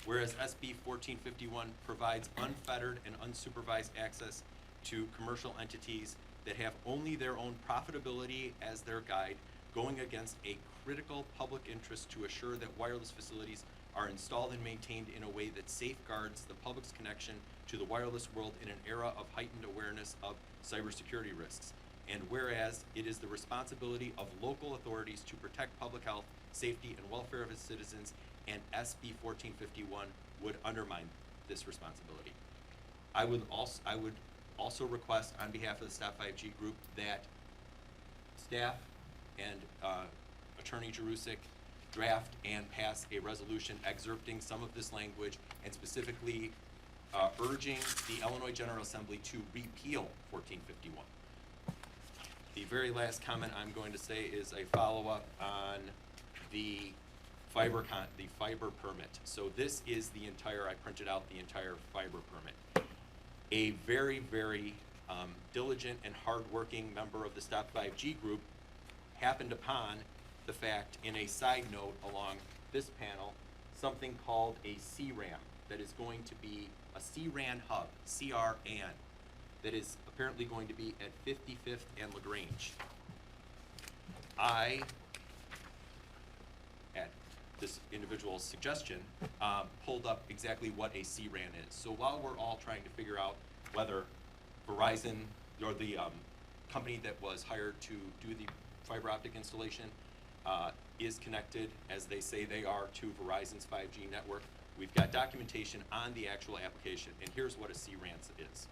Whereas SB 1451 provides unfettered and unsupervised access to commercial entities that have only their own profitability as their guide, going against a critical public interest to assure that wireless facilities are installed and maintained in a way that safeguards the public's connection to the wireless world in an era of heightened awareness of cybersecurity risks. And whereas it is the responsibility of local authorities to protect public health, safety, and welfare of its citizens, and SB 1451 would undermine this responsibility. I would also request on behalf of the Stop 5G group that staff and Attorney Jarusik draft and pass a resolution excerpting some of this language and specifically urging the Illinois General Assembly to repeal 1451. The very last comment I'm going to say is a follow-up on the fiber permit. So this is the entire, I printed out the entire fiber permit. A very, very diligent and hardworking member of the Stop 5G group happened upon the fact, in a side note along this panel, something called a CRAN, that is going to be a CRAN hub, CRAN, that is apparently going to be at 55th and LaGrange. I, at this individual's suggestion, pulled up exactly what a CRAN is. So while we're all trying to figure out whether Verizon, or the company that was hired to do the fiber optic installation, is connected, as they say they are, to Verizon's 5G network, we've got documentation on the actual application, and here's what a CRAN is.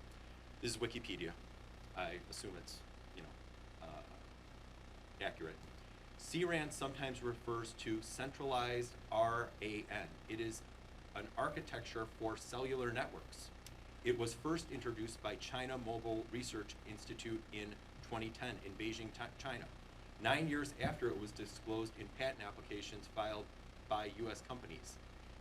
This is Wikipedia. I assume it's, accurate. CRAN sometimes refers to centralized RAN. It is an architecture for cellular networks. It was first introduced by China Mobile Research Institute in 2010 in Beijing, China. 9 years after it was disclosed in patent applications filed by US companies.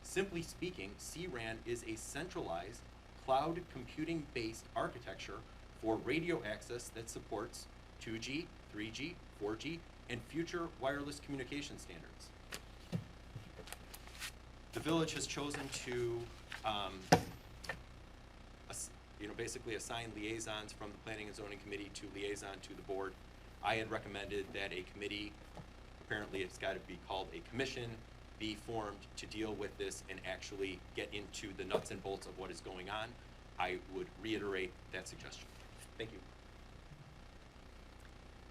Simply speaking, CRAN is a centralized cloud computing-based architecture for radio access that supports 2G, 3G, 4G, and future wireless communication standards. The village has chosen to basically assign liaisons from the Planning and Zoning Committee to liaison to the board. I had recommended that a committee, apparently it's got to be called a commission, be formed to deal with this and actually get into the nuts and bolts of what is going on. I would reiterate that suggestion. Thank you.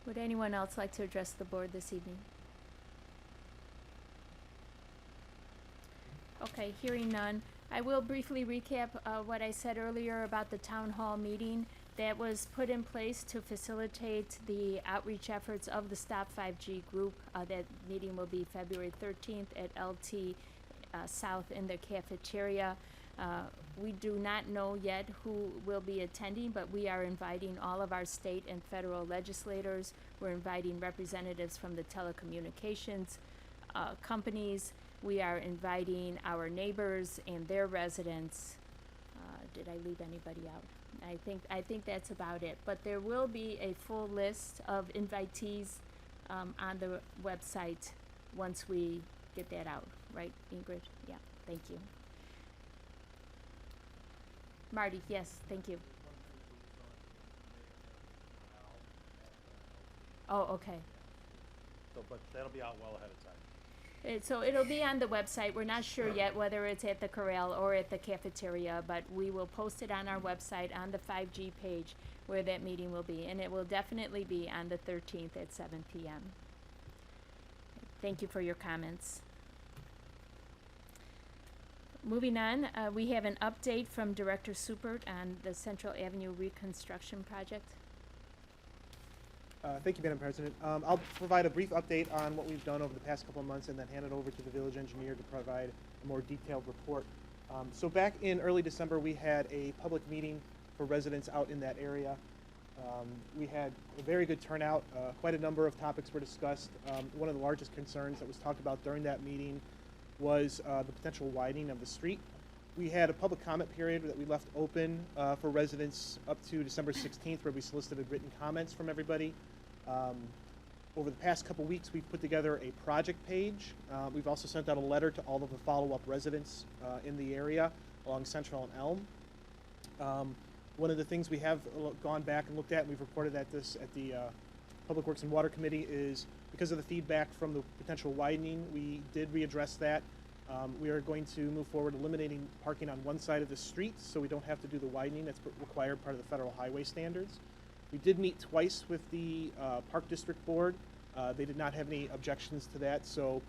Would anyone else like to address the board this evening? Okay, hearing none. I will briefly recap what I said earlier about the town hall meeting that was put in place to facilitate the outreach efforts of the Stop 5G group. That meeting will be February 13th at LT South in the cafeteria. We do not know yet who will be attending, but we are inviting all of our state and federal legislators. We're inviting representatives from the telecommunications companies. We are inviting our neighbors and their residents. Did I leave anybody out? I think that's about it. But there will be a full list of invitees on the website once we get that out, right, Ingrid? Yeah, thank you. Marty, yes, thank you. Oh, okay. So, but that'll be out well ahead of time. So it'll be on the website. We're not sure yet whether it's at the corral or at the cafeteria, but we will post it on our website on the 5G page where that meeting will be, and it will definitely be on the 13th at 7 p.m. Thank you for your comments. Moving on, we have an update from Director Supert on the Central Avenue reconstruction project. Thank you, Madam President. I'll provide a brief update on what we've done over the past couple of months and then hand it over to the village engineer to provide a more detailed report. So back in early December, we had a public meeting for residents out in that area. We had a very good turnout. Quite a number of topics were discussed. One of the largest concerns that was talked about during that meeting was the potential widening of the street. We had a public comment period that we left open for residents up to December 16th, where we solicited written comments from everybody. Over the past couple weeks, we've put together a project page. We've also sent out a letter to all of the follow-up residents in the area along Central and Elm. One of the things we have gone back and looked at, and we've reported at this at the Public Works and Water Committee, is because of the feedback from the potential widening, we did readdress that. We are going to move forward eliminating parking on one side of the street so we don't have to do the widening that's required part of the federal highway standards. We did meet twice with the Park District Board. They did not have any objections to that, so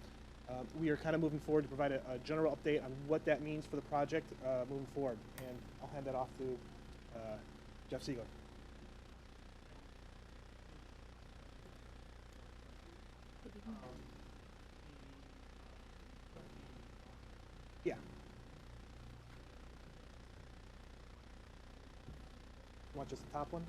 we are kind of moving forward to provide a general update on what that means for the project moving forward. And I'll hand that off to Jeff Siegler. Yeah. You want just the top one?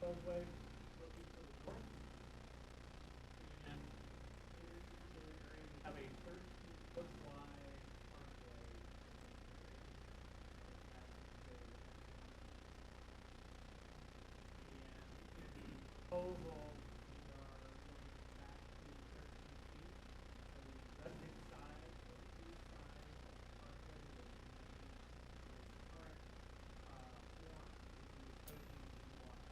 Roadway. And have a 13-foot wide parkway. And in the proposal, we are going back to 13 feet. So the existing size or the east side of the parkway will remain its current form, which is 13 feet wide.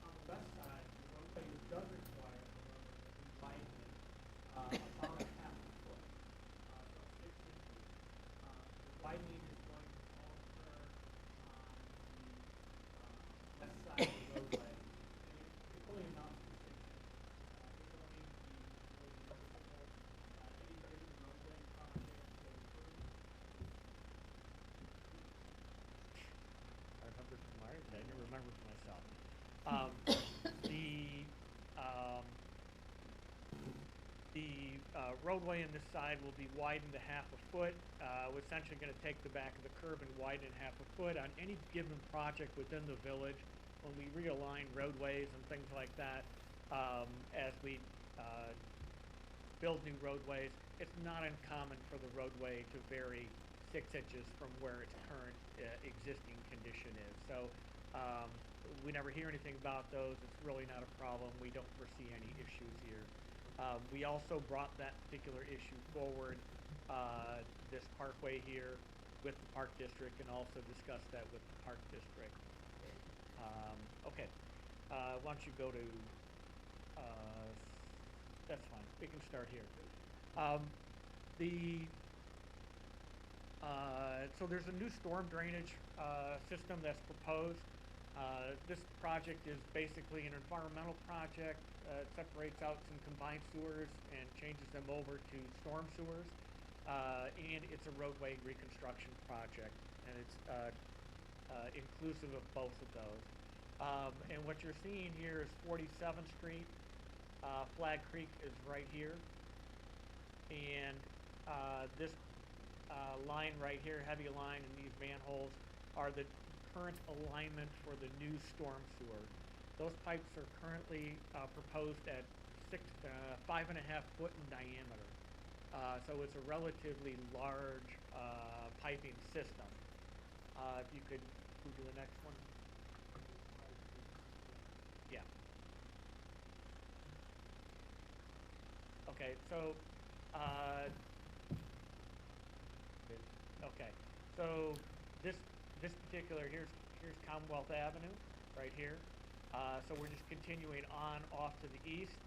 On the west side, the roadway does require widening about a half a foot, so 6 inches. The widening is going to all occur on the west side of the roadway. And it only amounts to 6 inches. It will need to be really noticeable. Any big roadway project that improves I remember from my, I didn't remember for myself. The roadway in this side will be widened to half a foot. We're essentially gonna take the back of the curb and widen it half a foot. On any given project within the village, when we realign roadways and things like that, as we build new roadways, it's not uncommon for the roadway to vary 6 inches from where its current existing condition is. So we never hear anything about those. It's really not a problem. We don't foresee any issues here. We also brought that particular issue forward, this parkway here, with the Park District, and also discussed that with the Park District. Okay, why don't you go to, that's fine, we can start here. So there's a new storm drainage system that's proposed. This project is basically an environmental project. It separates out some combined sewers and changes them over to storm sewers. And it's a roadway reconstruction project, and it's inclusive of both of those. And what you're seeing here is 47th Street. Flag Creek is right here. And this line right here, heavy line, and these manholes are the current alignment for the new storm sewer. Those pipes are currently proposed at 5.5 foot in diameter. So it's a relatively large piping system. If you could move to the next one. Yeah. Okay, so okay, so this particular, here's Commonwealth Avenue, right here. So we're just continuing on off to the east,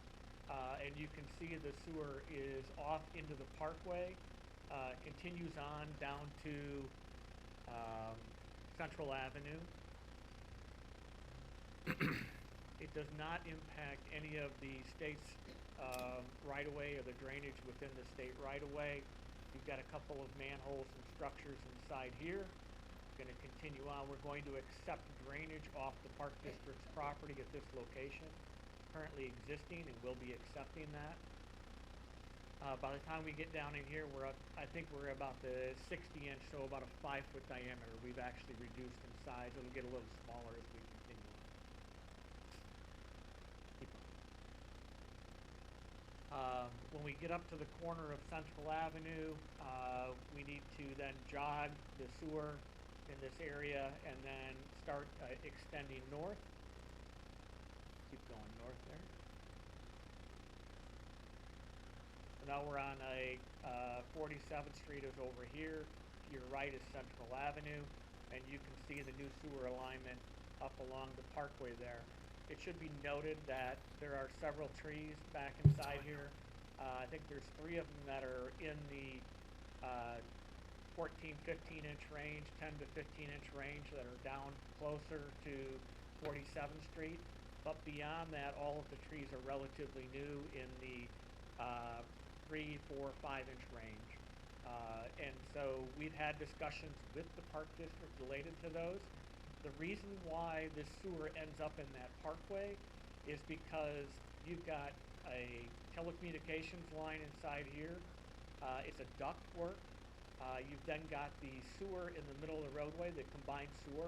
and you can see the sewer is off into the parkway, continues on down to Central Avenue. It does not impact any of the state's right-of-way or the drainage within the state right-of-way. You've got a couple of manholes and structures inside here. Going to continue on. We're going to accept drainage off the Park District's property at this location, currently existing, and we'll be accepting that. By the time we get down in here, we're up, I think we're about the 60-inch, so about a 5-foot diameter. We've actually reduced in size. It'll get a little smaller as we continue on. When we get up to the corner of Central Avenue, we need to then jog the sewer in this area and then start extending north. Keep going north there. So now we're on a 47th Street is over here. To your right is Central Avenue, and you can see the new sewer alignment up along the parkway there. It should be noted that there are several trees back inside here. I think there's 3 of them that are in the 14, 15-inch range, 10 to 15-inch range that are down closer to 47th Street. But beyond that, all of the trees are relatively new in the 3, 4, 5-inch range. And so we've had discussions with the Park District related to those. The reason why this sewer ends up in that parkway is because you've got a telecommunications line inside here. It's a duct work. You've then got the sewer in the middle of the roadway, the combined sewer.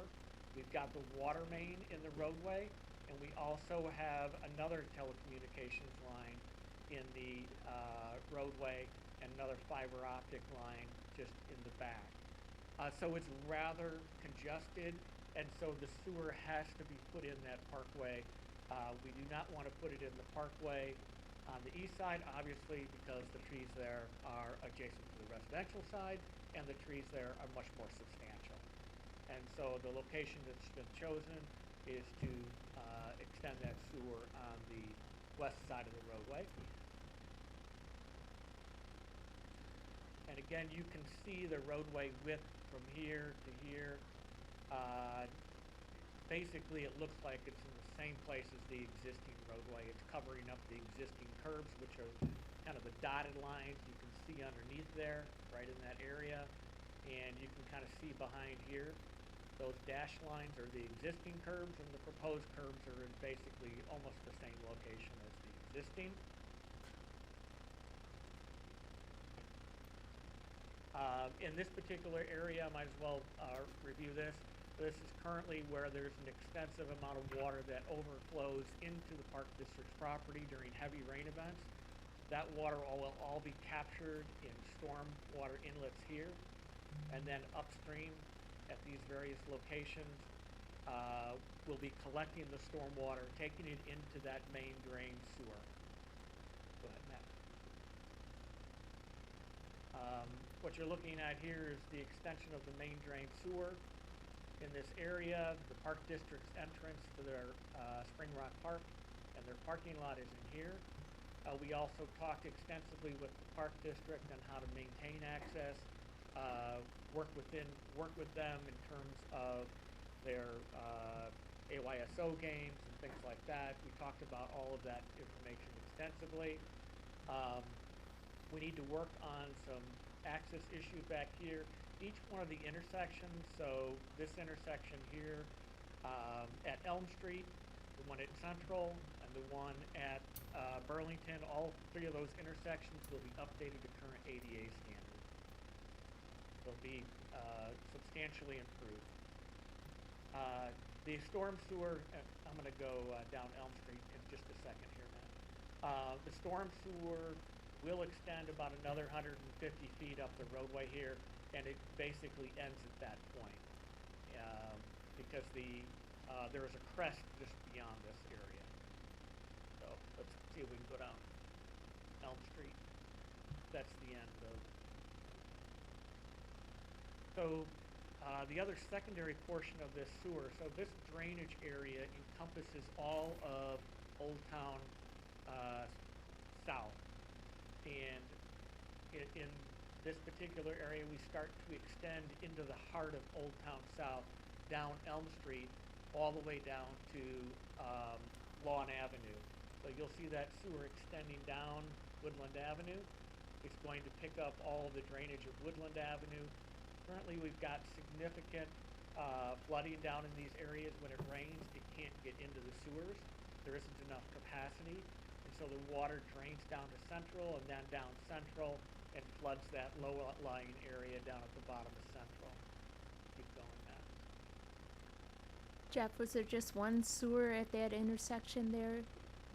We've got the water main in the roadway, and we also have another telecommunications line in the roadway and another fiber optic line just in the back. So it's rather congested, and so the sewer has to be put in that parkway. We do not want to put it in the parkway on the east side, obviously, because the trees there are adjacent to the residential side, and the trees there are much more substantial. And so the location that's been chosen is to extend that sewer on the west side of the roadway. And again, you can see the roadway width from here to here. Basically, it looks like it's in the same place as the existing roadway. It's covering up the existing curbs, which are kind of the dotted lines you can see underneath there, right in that area. And you can kind of see behind here, those dashed lines are the existing curbs, and the proposed curbs are in basically almost the same location as the existing. In this particular area, I might as well review this. This is currently where there's an extensive amount of water that overflows into the Park District's property during heavy rain events. That water will all be captured in storm water inlets here, and then upstream at these various locations, we'll be collecting the storm water, taking it into that main drain sewer. Go ahead, Matt. What you're looking at here is the extension of the main drain sewer. In this area, the Park District's entrance to their Spring Rock Park and their parking lot is in here. We also talked extensively with the Park District on how to maintain access, work with them in terms of their AYSO games and things like that. We talked about all of that information extensively. We need to work on some access issues back here. Each one of the intersections, so this intersection here at Elm Street, the one at Central, and the one at Burlington, all three of those intersections will be updated to current ADA standards. They'll be substantially improved. The storm sewer, I'm going to go down Elm Street in just a second here, Matt. The storm sewer will extend about another 150 feet up the roadway here, and it basically ends at that point because there is a crest just beyond this area. So let's see if we can go down Elm Street. That's the end of. So the other secondary portion of this sewer, so this drainage area encompasses all of Old Town South. And in this particular area, we start to extend into the heart of Old Town South, down Elm Street, all the way down to Lawn Avenue. So you'll see that sewer extending down Woodland Avenue. It's going to pick up all of the drainage of Woodland Avenue. Currently, we've got significant flooding down in these areas. When it rains, it can't get into the sewers. There isn't enough capacity. So the water drains down to Central and then down Central and floods that low-lying area down at the bottom of Central. Keep going, Matt. Jeff, was there just one sewer at that intersection there?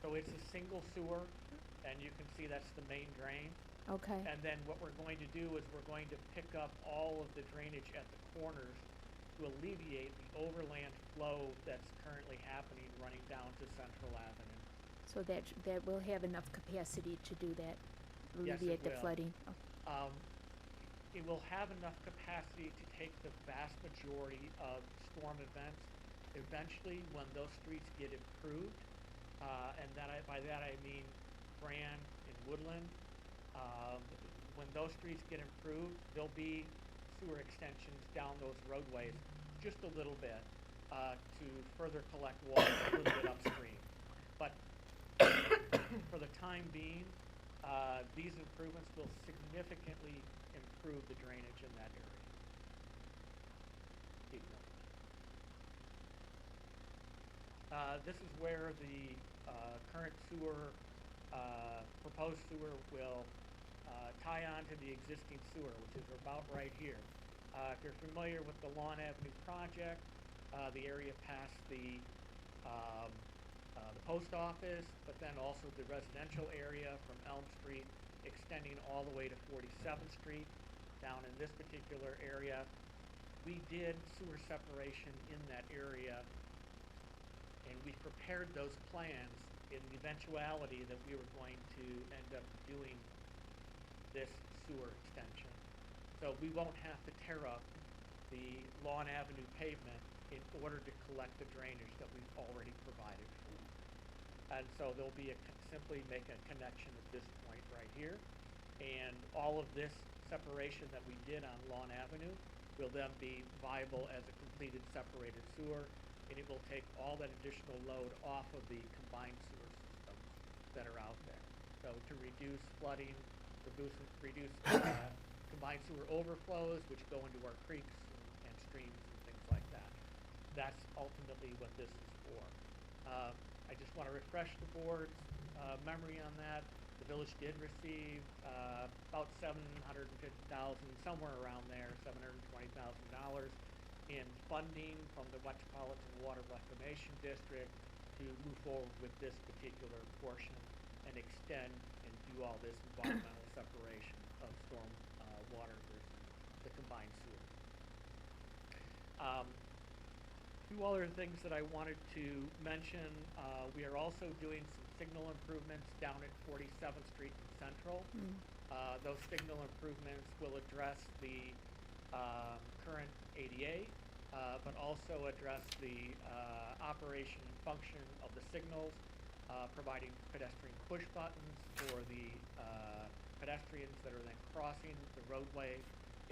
So it's a single sewer, and you can see that's the main drain. Okay. And then what we're going to do is we're going to pick up all of the drainage at the corners to alleviate the overland flow that's currently happening running down to Central Avenue. So that will have enough capacity to do that, Yes, alleviate it the will. flooding. Oh. It will have enough capacity to take the vast majority of storm events. Eventually, when those streets get improved, and by that I mean Fran and Woodland, when those streets get improved, there'll be sewer extensions down those roadways just a little bit to further collect water a little bit upstream. But for the time being, these improvements will significantly improve the drainage in that area. Keep going. This is where the current sewer, proposed sewer will tie on to the existing sewer, which is about right here. If you're familiar with the Lawn Avenue project, the area past the post office, but then also the residential area from Elm Street extending all the way to 47th Street. Down in this particular area, we did sewer separation in that area, and we prepared those plans in the eventuality that we were going to end up doing this sewer extension. So we won't have to tear up the Lawn Avenue pavement in order to collect the drainage that we've already provided for. And so there'll be simply make a connection at this point right here. And all of this separation that we did on Lawn Avenue will then be viable as a completed separated sewer, and it will take all that additional load off of the combined sewer systems that are out there. So to reduce flooding, reduce combined sewer overflows, which go into our creeks and streams and things like that. That's ultimately what this is for. I just want to refresh the board's memory on that. The village did receive about $750,000, somewhere around there, $720,000 in funding from the Metropolitan Water Reclamation District to move forward with this particular portion and extend and do all this environmental separation of storm water versus the combined sewer. Two other things that I wanted to mention. We are also doing some signal improvements down at 47th Street and Central. Those signal improvements will address the current ADA, but also address the operation and function of the signals, providing pedestrian push buttons for the pedestrians that are then crossing the roadway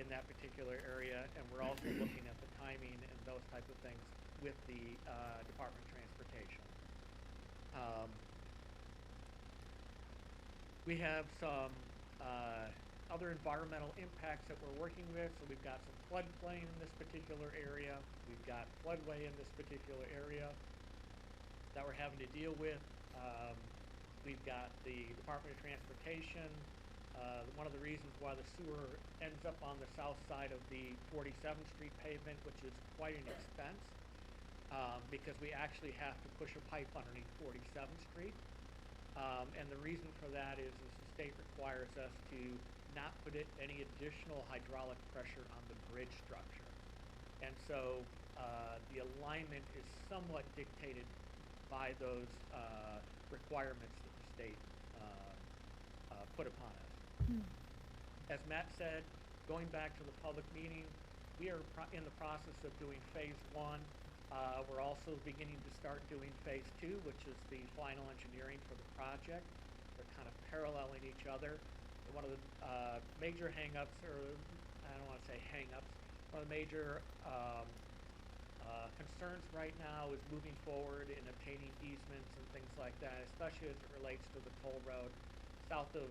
in that particular area. And we're also looking at the timing and those type of things with the Department of Transportation. We have some other environmental impacts that we're working with. So we've got some floodplain in this particular area. We've got floodway in this particular area that we're having to deal with. We've got the Department of Transportation. One of the reasons why the sewer ends up on the south side of the 47th Street pavement, which is quite an expense, because we actually have to push a pipe underneath 47th Street. And the reason for that is the state requires us to not put any additional hydraulic pressure on the bridge structure. And so the alignment is somewhat dictated by those requirements that the state put upon us. As Matt said, going back to the public meeting, we are in the process of doing phase 1. We're also beginning to start doing phase 2, which is the final engineering for the project. They're kind of paralleling each other. One of the major hang-ups, or I don't want to say hang-ups, one of the major concerns right now is moving forward in obtaining easements and things like that, especially as it relates to the toll road south of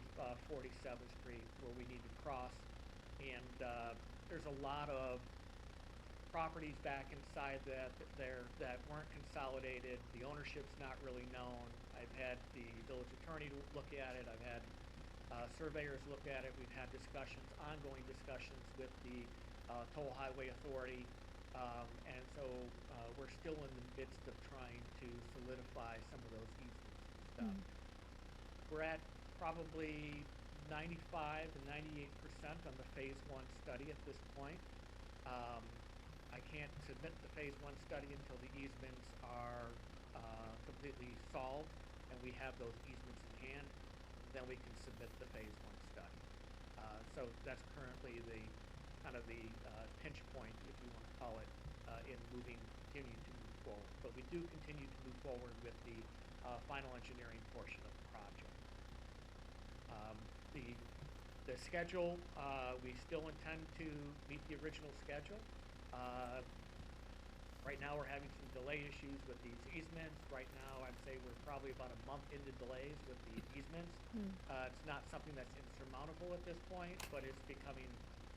47th Street, where we need to cross. And there's a lot of properties back inside that weren't consolidated. The ownership's not really known. I've had the village attorney look at it. I've had surveyors look at it. We've had discussions, ongoing discussions with the Toll Highway Authority. And so we're still in the midst of trying to solidify some of those easements and stuff. We're at probably 95 to 98% on the phase 1 study at this point. I can't submit the phase 1 study until the easements are completely solved and we have those easements in hand. Then we can submit the phase 1 study. So that's currently the kind of the pinch point, if you want to call it, in continuing to move forward. But we do continue to move forward with the final engineering portion of the project. The The schedule, we still intend to meet the original schedule. Right now, we're having some delay issues with these easements. Right now, I'd say we're probably about a month into delays with the easements. It's not something that's insurmountable at this point, but it's becoming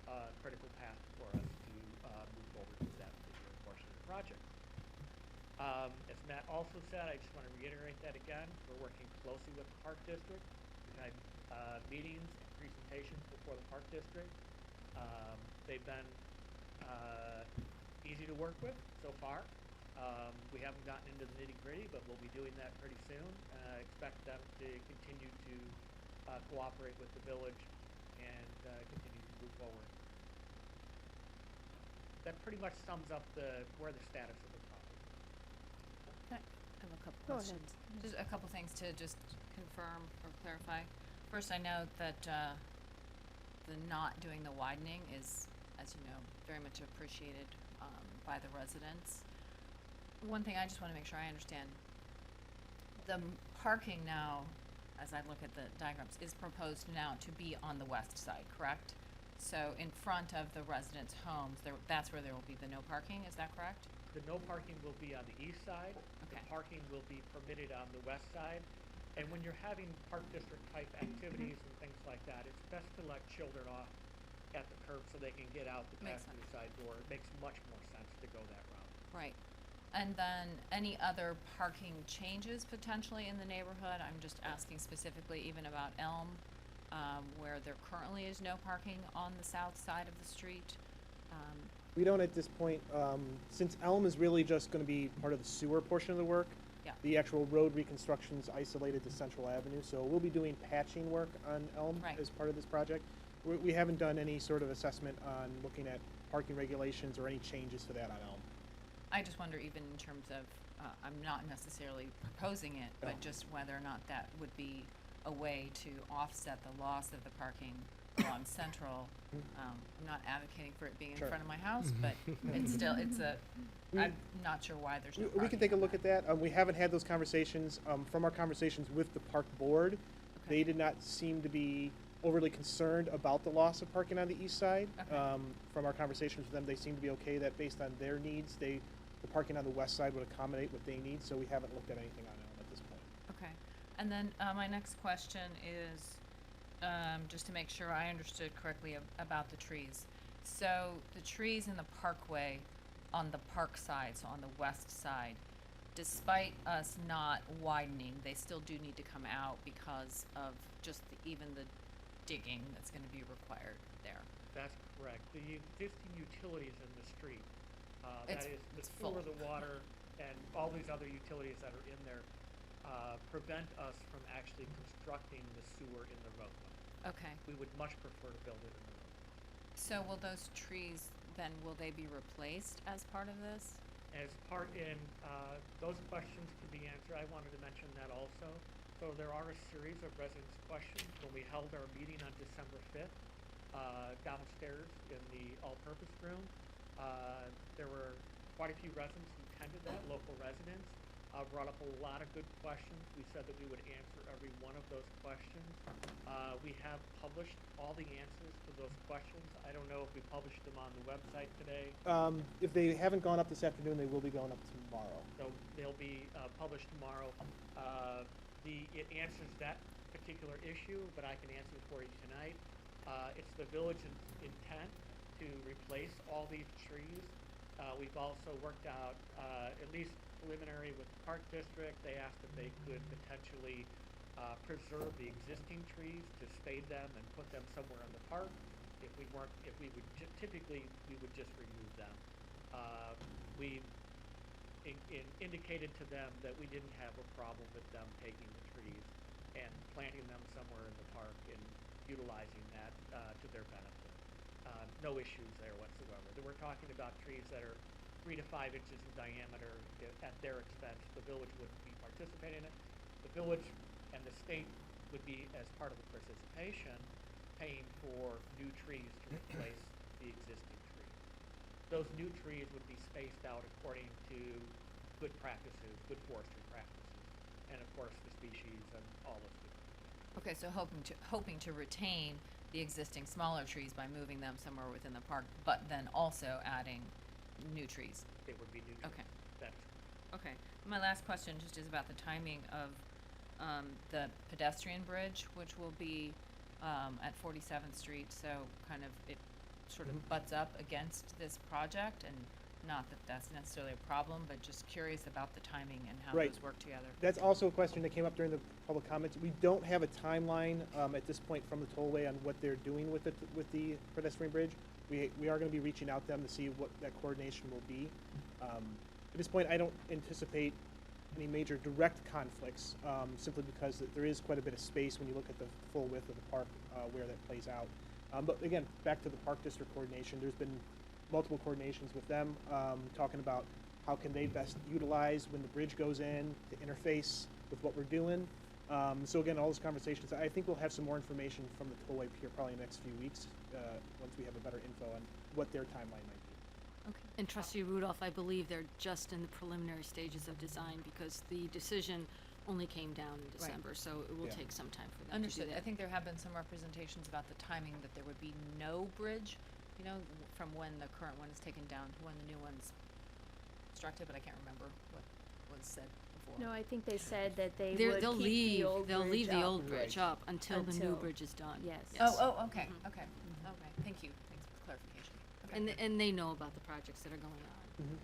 a critical path for us to move forward with that particular portion of the project. As Matt also said, I just want to reiterate that again. We're working closely with the Park District. We've had meetings and presentations before the Park District. They've been easy to work with so far. We haven't gotten into the nitty-gritty, but we'll be doing that pretty soon. Expect them to continue to cooperate with the village and continue to move forward. That pretty much sums up where the status of the project is. I have a couple Go ahead. questions. Just a couple things to just confirm or clarify. First, I know that the not doing the widening is, as you know, very much appreciated by the residents. One thing I just want to make sure I understand. The parking now, as I look at the diagrams, is proposed now to be on the west side, correct? So in front of the residents' homes, that's where there will be the no parking, is that correct? The no parking will be on the east side. The Okay. parking will be permitted on the west side. And when you're having Park District type activities and things like that, it's best to let children off at the curb so they can get out the Makes passenger side door. It makes much more sense to go that route. Right. And then any other parking changes potentially in the neighborhood? I'm just asking specifically even about Elm, where there currently is no parking on the south side of the street. We don't at this point, since Elm is really just gonna be part of the sewer portion of the work. Yeah. The actual road reconstruction's isolated to Central Avenue, so we'll be doing patching work on Elm Right. as part of this project. We haven't done any sort of assessment on looking at parking regulations or any changes to that on Elm. I just wonder even in terms of, I'm not necessarily proposing it, No. but just whether or not that would be a way to offset the loss of the parking along Central. I'm not advocating for it being in Sure. front of my house, but it's still, I'm not sure why there's no parking. We can take a on look at that. We haven't had those conversations. From our conversations with the park board, they did not seem to be overly concerned about the loss of parking on the east side. Okay. From our conversations with them, they seem to be okay that based on their needs, the parking on the west side would accommodate what they need, so we haven't looked at anything on Elm at this point. Okay, and then, my next question is, just to make sure I understood correctly about the trees. So the trees in the parkway on the park side, so on the west side, despite us not widening, they still do need to come out because of just even the digging that's gonna be required there. That's correct. The existing utilities in the street, that It's- is the it's full. sewer, the water, and all these other utilities that are in there, prevent us from actually constructing the sewer in the roadway. Okay, We would much prefer to build it in the roadway. so will those trees, then, will they be replaced as part of this? As part in, those questions to be answered, I wanted to mention that also. So there are a series of residents' questions. When we held our meeting on December 5th, downstairs in the all-purpose room, there were quite a few residents who attended that, local residents, brought up a lot of good questions. We said that we would answer every one of those questions. We have published all the answers to those questions. I don't know if we published them on the website today. If they haven't gone up this afternoon, they will be going up tomorrow. So they'll be published tomorrow. It answers that particular issue, but I can answer it for you tonight. It's the village's intent to replace all these trees. We've also worked out, at least preliminary with the Park District, they asked if they could potentially preserve the existing trees, to spade them and put them somewhere in the park. If we would typically, we would just remove them. We indicated to them that we didn't have a problem with them taking the trees and planting them somewhere in the park and utilizing that to their benefit. No issues there whatsoever. We're talking about trees that are 3 to 5 inches in diameter at their expense. The village wouldn't be participating in it. The village and the state would be, as part of the participation, paying for new trees to replace the existing trees. Those new trees would be spaced out according to good practices, good forestry practices, and of course the species and all those good things. Okay, so hoping to retain the existing smaller trees by moving them somewhere within the park, but then also adding new trees. They would be new trees. Okay. That's Okay, my last question just is about the timing of, the pedestrian bridge, which will be, at 47th Street, so kind of, it sort of butts up against this project, and not that that's necessarily a problem, but just curious about the timing and how Right. those work together. That's also a question that came up during the public comments. We don't have a timeline at this point from the tollway on what they're doing with the pedestrian bridge. We are going to be reaching out to them to see what that coordination will be. At this point, I don't anticipate any major direct conflicts, simply because there is quite a bit of space when you look at the full width of the park where that plays out. But again, back to the park district coordination, there's been multiple coordinations with them, talking about how can they best utilize when the bridge goes in to interface with what we're doing. So again, all those conversations, I think we'll have some more information from the tollway here probably in the next few weeks, once we have a better info on what their timeline might be. Okay. And Trustee Rudolph, I believe they're just in the preliminary stages of design because the decision only came down in Right. December, so it will Yeah. take some time for them to do Understood. that. I think there have been some representations about the timing, that there would be no bridge, you know, from when the current one is taken down to when the new one's constructed, but I can't remember what was said before. No, I think they said that they They're- would they'll keep leave, the old they'll bridge leave the up. old bridge up until the new Until- bridge is done. yes. Oh, okay, Mhm. okay, okay, thank you, thanks for the clarification. Okay. And they know about the projects that are going on.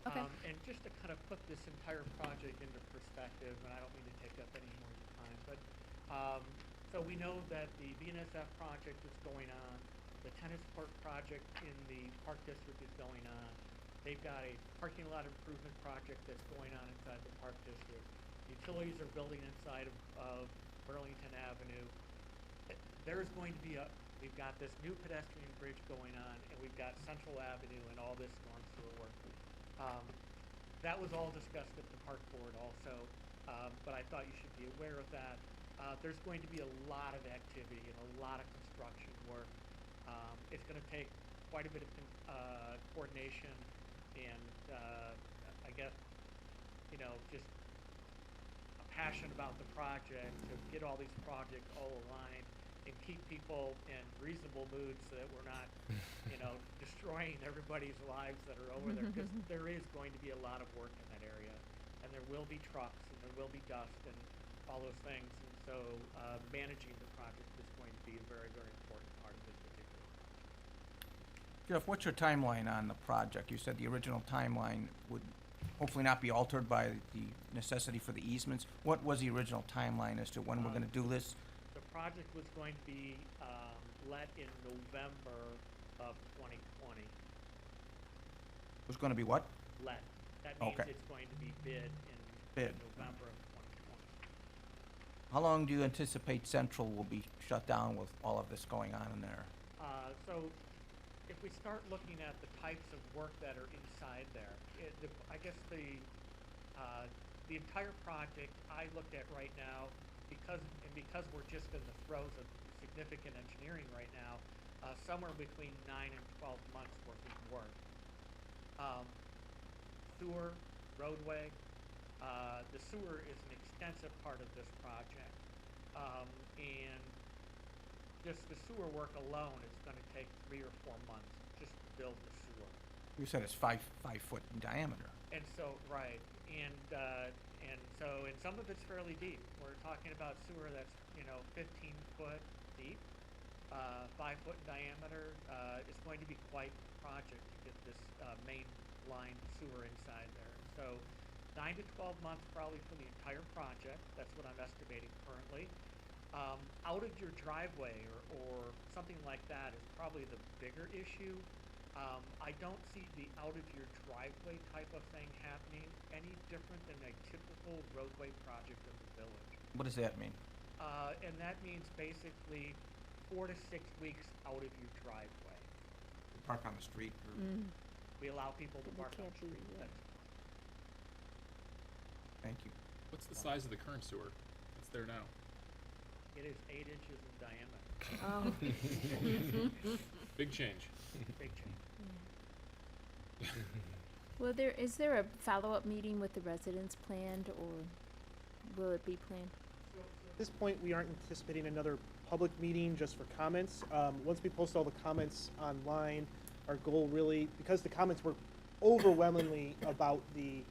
Okay. And just to kind of put this entire project into perspective, and I don't mean to take up any more of your time, but, so we know that the BNSF project is going on, the tennis court project in the park district is going on. They've got a parking lot improvement project that's going on inside the park district. Utilities are building inside of Burlington Avenue. There's going to be we've got this new pedestrian bridge going on, and we've got Central Avenue and all this storm sewer work. That was all discussed at the park board also, but I thought you should be aware of that. There's going to be a lot of activity and a lot of construction work. It's gonna take quite a bit of coordination and, I guess, you know, just a passion about the project to get all these projects all aligned and keep people in reasonable moods so that we're not, you know, destroying everybody's lives that are over there, because there is going to be a lot of work in that area, and there will be trucks, and there will be dust, and all those things, and so, managing the project is going to be a very, very important part of this particular project. Jeff, what's your timeline on the project? You said the original timeline would hopefully not be altered by the necessity for the easements. What was the original timeline as to when we're gonna do this? The project was going to be, let in November of 2020. It was gonna be what? Let. That means Okay. it's going to be bid in Bid. November of 2020. How long do you anticipate Central will be shut down with all of this going on in there? So if we start looking at the types of work that are inside there, I guess the entire project I looked at right now, because we're just in the throes of significant engineering right now, somewhere between 9 and 12 months worth of work. Sewer, roadway, the sewer is an extensive part of this project. And just the sewer work alone is gonna take 3 or 4 months just to build the sewer. You said it's five foot in diameter. And so, right, and so, and some of it's fairly deep. We're talking about sewer that's, 15 foot deep, 5 foot in diameter. It's going to be quite a project to get this, main line sewer inside there. So 9 to 12 months probably for the entire project. That's what I'm estimating currently. Out of your driveway or something like that is probably the bigger issue. I don't see the out of your driveway type of thing happening any different than a typical roadway project in the village. What does that mean? And that means basically 4 to 6 weeks out of your driveway. Park on the street or? We allow people to You park on can't the be, street. yeah. Thank you. What's the size of the current sewer that's there now? It is 8 inches in diameter. Oh. Big change. Big change. Well, is there a follow-up meeting with the residents planned, or will it be planned? At this point, we aren't anticipating another public meeting just for comments. Once we post all the comments online, our goal really, because the comments were overwhelmingly about the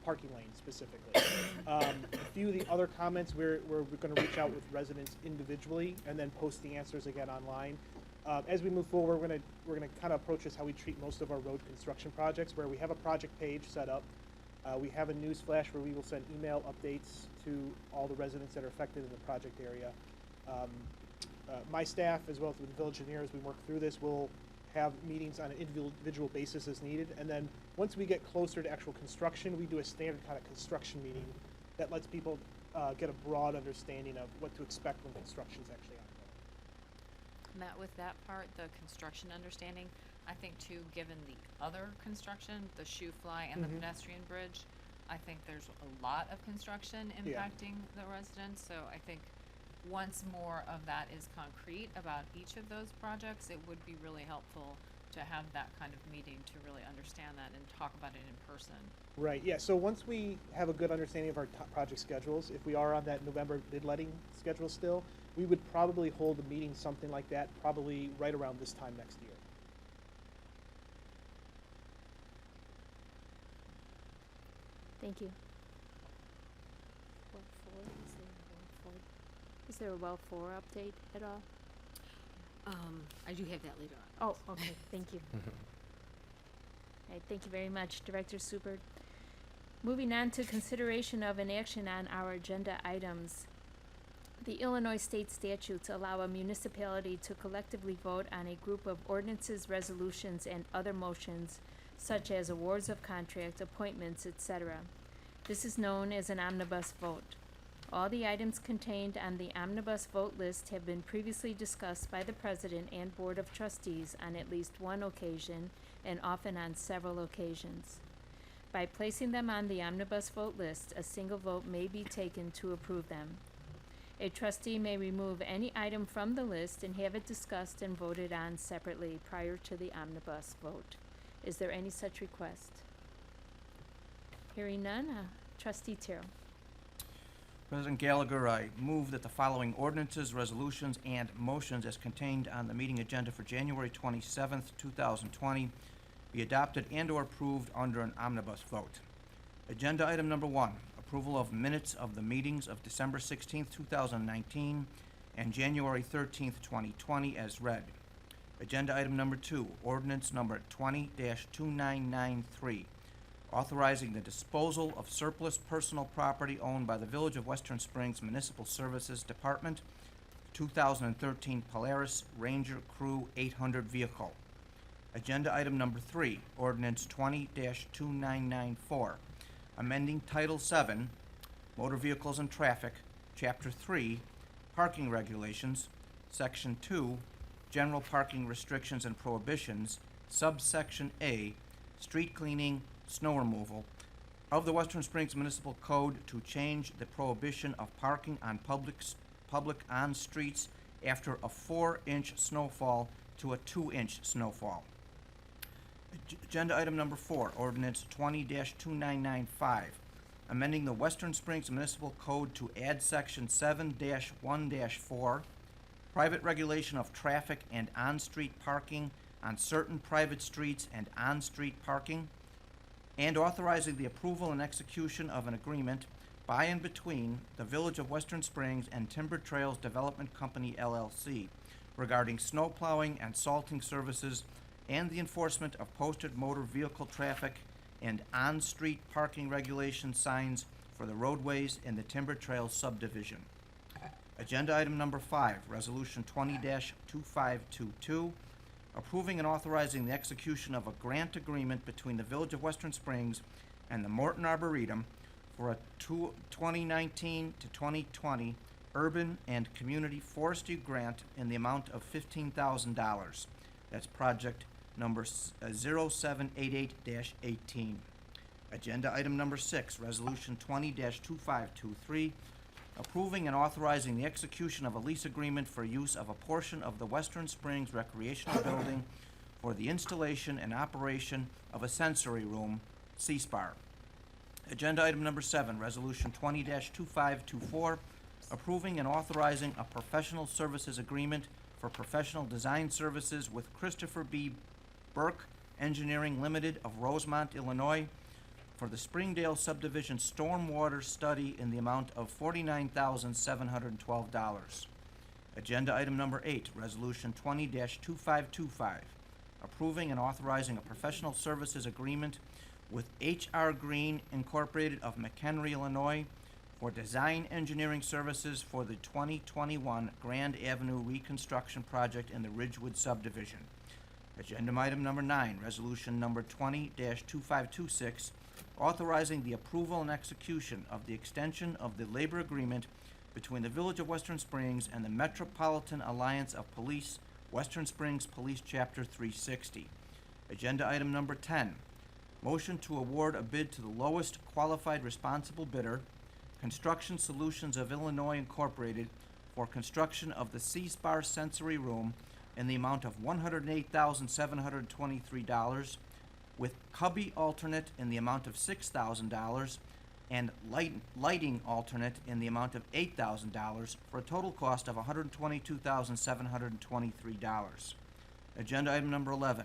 parking lane specifically. A few of the other comments, we're going to reach out with residents individually and then post the answers again online. As we move forward, we're gonna kind of approach this how we treat most of our road construction projects, where we have a project page set up. We have a news flash where we will send email updates to all the residents that are affected in the project area. My staff, as well as the village engineer, as we work through this, will have meetings on an individual basis as needed. And then once we get closer to actual construction, we do a standard kind of construction meeting that lets people get a broad understanding of what to expect when construction's actually ongoing. Matt, with that part, the construction understanding, I think too, given the other construction, the shoe fly and the pedestrian bridge, I think there's a lot of construction impacting the residents, so I think once more of that is concrete about each of those projects, it would be really helpful to have that kind of meeting to really understand that and talk about it in person. Right, yeah, so once we have a good understanding of our project schedules, if we are on that November bid-letting schedule still, we would probably hold a meeting, something like that, probably right around this time next year. Thank you. Is there a well 4 update at all? I do have that later on. Oh, okay, thank you. All right, thank you very much, Director Super. Moving on to consideration of an action on our agenda items. The Illinois state statutes allow a municipality to collectively vote on a group of ordinances, resolutions, and other motions, such as awards of contract, appointments, etc. This is known as an omnibus vote. All the items contained on the omnibus vote list have been previously discussed by the President and Board of Trustees on at least one occasion, and often on several occasions. By placing them on the omnibus vote list, a single vote may be taken to approve them. A trustee may remove any item from the list and have it discussed and voted on separately prior to the omnibus vote. Is there any such request? Hearing none, Trustee Terrell. President Gallagher, I move that the following ordinances, resolutions, and motions as contained on the meeting agenda for January 27th, 2020 be adopted and/or approved under an omnibus vote. Agenda item number 1, approval of minutes of the meetings of December 16th, 2019 and January 13th, 2020 as read. Agenda item number 2, ordinance number 20-2993, authorizing the disposal of surplus personal property owned by the Village of Western Springs Municipal Services Department, 2013 Polaris Ranger Crew 800 vehicle. Agenda item number 3, ordinance 20-2994, amending Title 7, Motor Vehicles and Traffic, Chapter 3, Parking Regulations, Section 2, General Parking Restrictions and Prohibitions, Subsection A, Street Cleaning, Snow Removal, of the Western Springs Municipal Code to change the prohibition of parking on public on streets after a 4-inch snowfall to a 2-inch snowfall. Agenda item number 4, ordinance 20-2995, amending the Western Springs Municipal Code to add section 7-1-4, private regulation of traffic and on-street parking on certain private streets and on-street parking, and authorizing the approval and execution of an agreement by and between the Village of Western Springs and Timber Trails Development Company, LLC, regarding snow plowing and salting services and the enforcement of posted motor vehicle traffic and on-street parking regulation signs for the roadways in the Timber Trails subdivision. Agenda item number 5, resolution 20-2522, approving and authorizing the execution of a grant agreement between the Village of Western Springs and the Morton Arboretum for a 2019 to 2020 urban and community forestry grant in the amount of $15,000. That's project number 0788-18. Agenda item number 6, resolution 20-2523, approving and authorizing the execution of a lease agreement for use of a portion of the Western Springs Recreational Building for the installation and operation of a sensory room, CSPAR. Agenda item number 7, resolution 20-2524, approving and authorizing a professional services agreement for professional design services with Christopher B. Burke Engineering Limited of Rosemont, Illinois, for the Springdale subdivision stormwater study in the amount of $49,712. Agenda item number 8, Resolution 20-2525, approving and authorizing a professional services agreement with H.R. Green Incorporated of McHenry, Illinois, for design engineering services for the 2021 Grand Avenue reconstruction project in the Ridgewood subdivision. Agenda item number 9, resolution number 20-2526, authorizing the approval and execution of the extension of the labor agreement between the Village of Western Springs and the Metropolitan Alliance of Police, Western Springs Police Chapter 360. Agenda item number 10, motion to award a bid to the lowest qualified responsible bidder, Construction Solutions of Illinois Incorporated, for construction of the C-Spar Sensory Room in the amount of $108,723, with cubby alternate in the amount of $6,000, and lighting alternate in the amount of $8,000, for a total cost of $122,723. Agenda item number 11,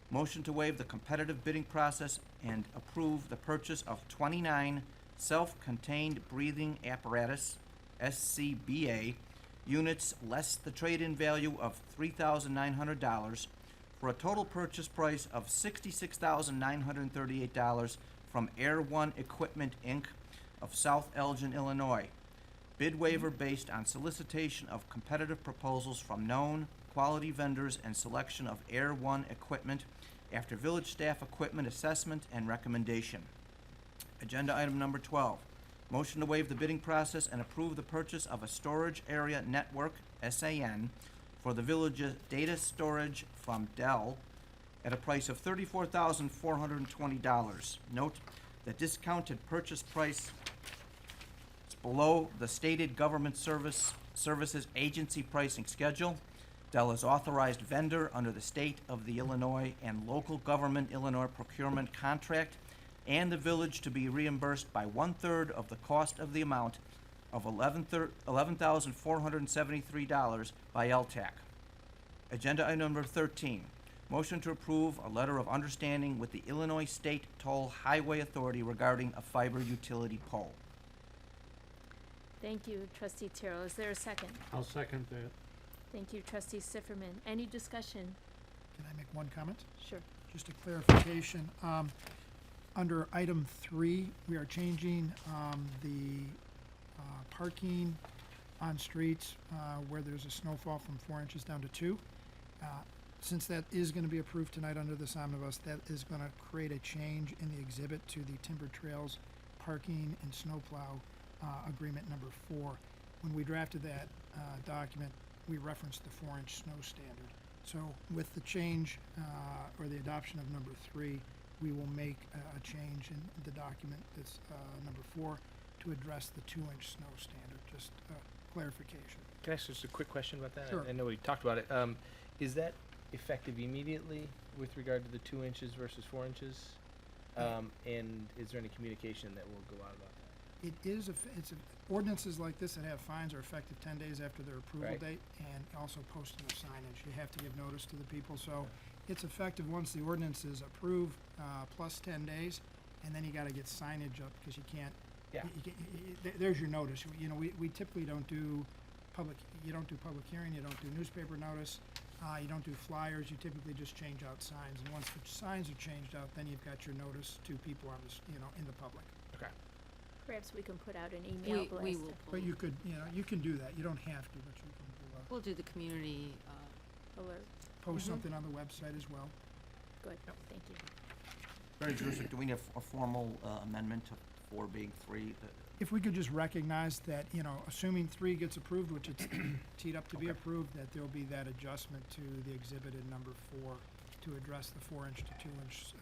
motion to waive the competitive bidding process and approve the purchase of 29 self-contained breathing apparatus, SCBA, units less the trade-in value of $3,900 for a total purchase price of $66,938 from Air One Equipment, Inc. of South Elgin, Illinois. Bid waiver based on solicitation of competitive proposals from known quality vendors and selection of Air One equipment after village staff equipment assessment and recommendation. Agenda item number 12, motion to waive the bidding process and approve the purchase of a storage area network, SAN, for the village's data storage from Dell at a price of $34,420. Note that discounted purchase price is below the stated government services agency pricing schedule. Dell is authorized vendor under the state of the Illinois and local government Illinois procurement contract, and the village to be reimbursed by 1/3 of the cost of the amount of $11,473 by LTAC. Agenda item number 13, motion to approve a letter of understanding with the Illinois State Toll Highway Authority regarding a fiber utility pole. Thank you, Trustee Terrell. Is there a second? I'll second that. Thank you, Trustee Sifferman. Any discussion? Can I make one comment? Sure. Just a clarification. Under item 3, we are changing the parking on streets where there's a snowfall from 4 inches down to 2. Since that is going to be approved tonight under this omnibus, that is going to create a change in the exhibit to the Timber Trails Parking and Snowplow Agreement number 4. When we drafted that document, we referenced the 4-inch snow standard. So with the change or the adoption of number 3, we will make a change in the document that's number 4 to address the 2-inch snow standard. Just clarification. Can I ask just a quick question about that? Sure. I know we talked about it. Is that effective immediately with regard to the 2 inches versus 4 inches? And is there any communication that will go out about that? It is, ordinances like this that have fines are effective 10 days after their approval Right. date, and also posting of signage. You have to give notice to the people, so it's effective once the ordinance is approved, plus 10 days, and then you gotta get signage up, because you can't, Yeah. there's your notice. You know, we typically don't do public hearing, you don't do newspaper notice, you don't do flyers, you typically just change out signs, and once the signs are changed out, then you've got your notice to people on the, in the public. Okay. Perhaps we can put out an email blast. We will But you could, you can do that, you don't have to, but you can do We'll do the community, Alert. post something on the website as well. Good, thank you. Very interesting. Do we have a formal amendment to 4 being 3? If we could just recognize that, assuming 3 gets approved, which it's teed up to be approved, that there'll be that adjustment to the exhibit in number 4 to address the 4-inch to 2-inch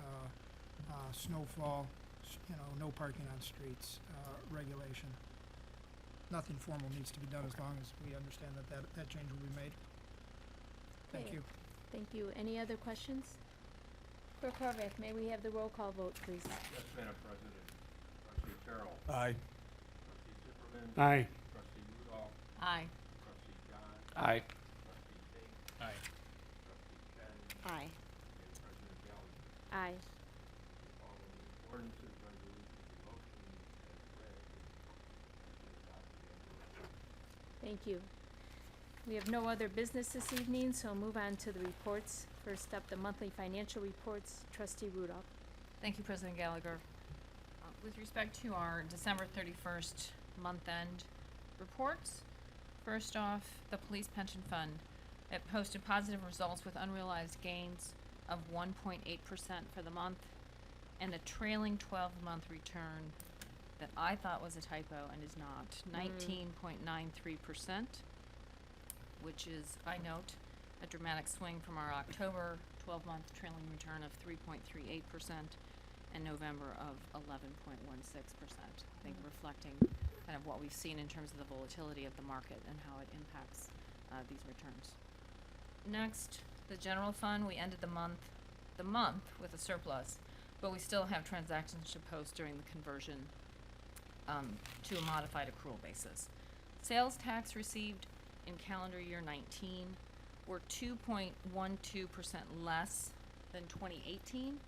snowfall, no parking on streets regulation. Nothing formal needs to be done as long as we understand that change will be made. Thank Okay. you. Thank you. Any other questions? Clerk Harvath, may we have the roll call vote, please? Yes, Madam President. Trustee Terrell. Aye. Trustee Zimmerman. Aye. Trustee Rudolph. Aye. Trustee John. Aye. Trustee Tate. Aye. Trustee Chen. Aye. And President Gallagher. Aye. All of the ordinances, resolutions, and motions as read have been adopted and approved. Thank you. We have no other business this evening, so move on to the reports. First up, the monthly financial reports. Trustee Rudolph. Thank you, President Gallagher. With respect to our December 31st month-end reports, first off, the Police Pension Fund. It posted positive results with unrealized gains of 1.8% for the month and a trailing 12-month return that I thought was a typo and is not, 19.93%, which is, I note, a dramatic swing from our October 12-month trailing return of 3.38% and November of 11.16%. I think reflecting kind of what we've seen in terms of the volatility of the market and how it impacts these returns. Next, the general fund, we ended the month with a surplus, but we still have transactions to post during the conversion to a modified accrual basis. Sales tax received in calendar year 19 were 2.12% less than 2018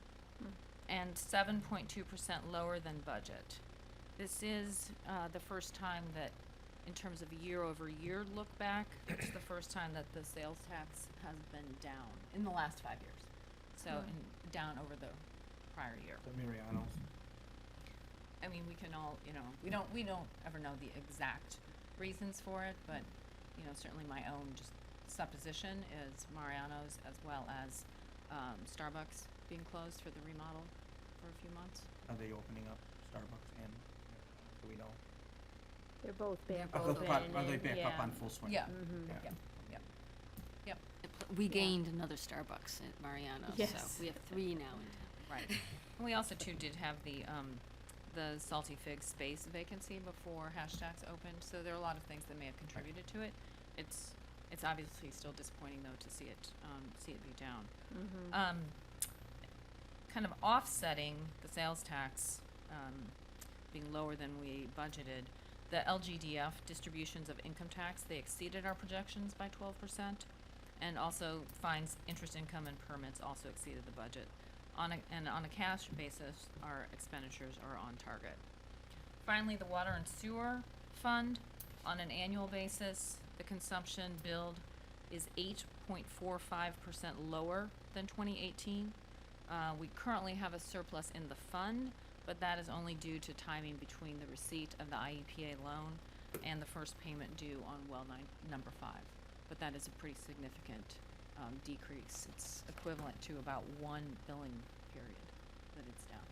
and 7.2% lower than budget. This is the first time that, in terms of year-over-year look back, it's the first time that the sales tax has been down in the last 5 years. So, down over the prior year. The Mariano's. I mean, we can all, we don't ever know the exact reasons for it, but, certainly my own just supposition is Mariano's as well as Starbucks being closed for the remodel for a few months. Are they opening up Starbucks and, do we know? They're both back They're Are both they open. are they back up yeah. on full swing? Yeah. Yeah. Yep. We gained another Starbucks at Mariano's, Yes. so we have 3 now in town. Right. And we also too did have the Salty Fig space vacancy before Hashtags opened, so there are a lot of things that may have contributed to it. It's obviously still disappointing though to see it be down. Kind of offsetting the sales tax being lower than we budgeted, the LGDF distributions of income tax, they exceeded our projections by 12%, and also fines, interest income, and permits also exceeded the budget. On a cash basis, our expenditures are on target. Finally, the water and sewer fund, on an annual basis, the consumption billed is 8.45% lower than 2018. We currently have a surplus in the fund, but that is only due to timing between the receipt of the IEPA loan and the first payment due on well number 5. But that is a pretty significant decrease. It's equivalent to about 1 billing period that it's down.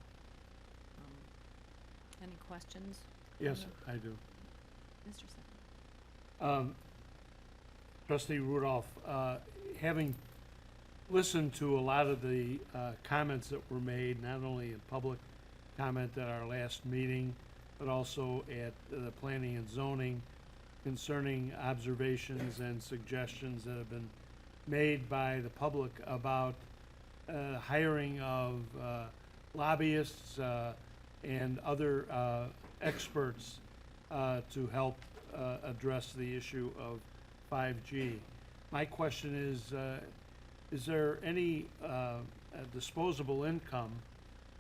Any questions? Yes, I do. Mr. Sen. Trustee Rudolph, having listened to a lot of the comments that were made, not only in public comment at our last meeting, but also at the planning and zoning concerning observations and suggestions that have been made by the public about hiring of lobbyists and other experts to help address the issue of 5G. My question is there any disposable income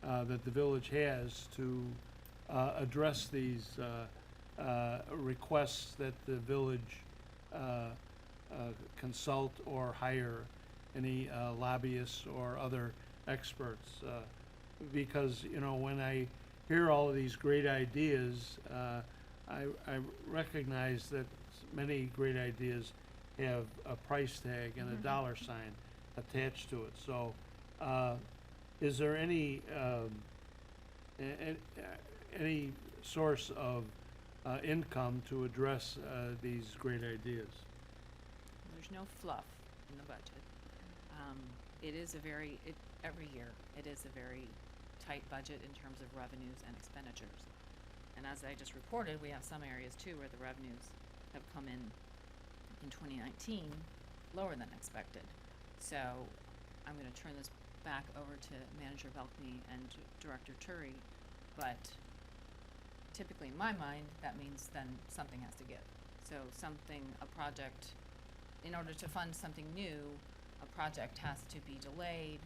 that the village has to address these requests that the village consult or hire any lobbyists or other experts? Because, when I hear all of these great ideas, I recognize that many great ideas have a price tag and a dollar sign attached to it. So, is there any source of income to address these great ideas? There's no fluff in the budget. Every year, it is a very tight budget in terms of revenues and expenditures. And as I just reported, we have some areas too where the revenues have come in 2019 lower than expected. So I'm going to turn this back over to Manager Velkney and Director Turi, but typically in my mind, that means then something has to give. So a project, in order to fund something new, a project has to be delayed,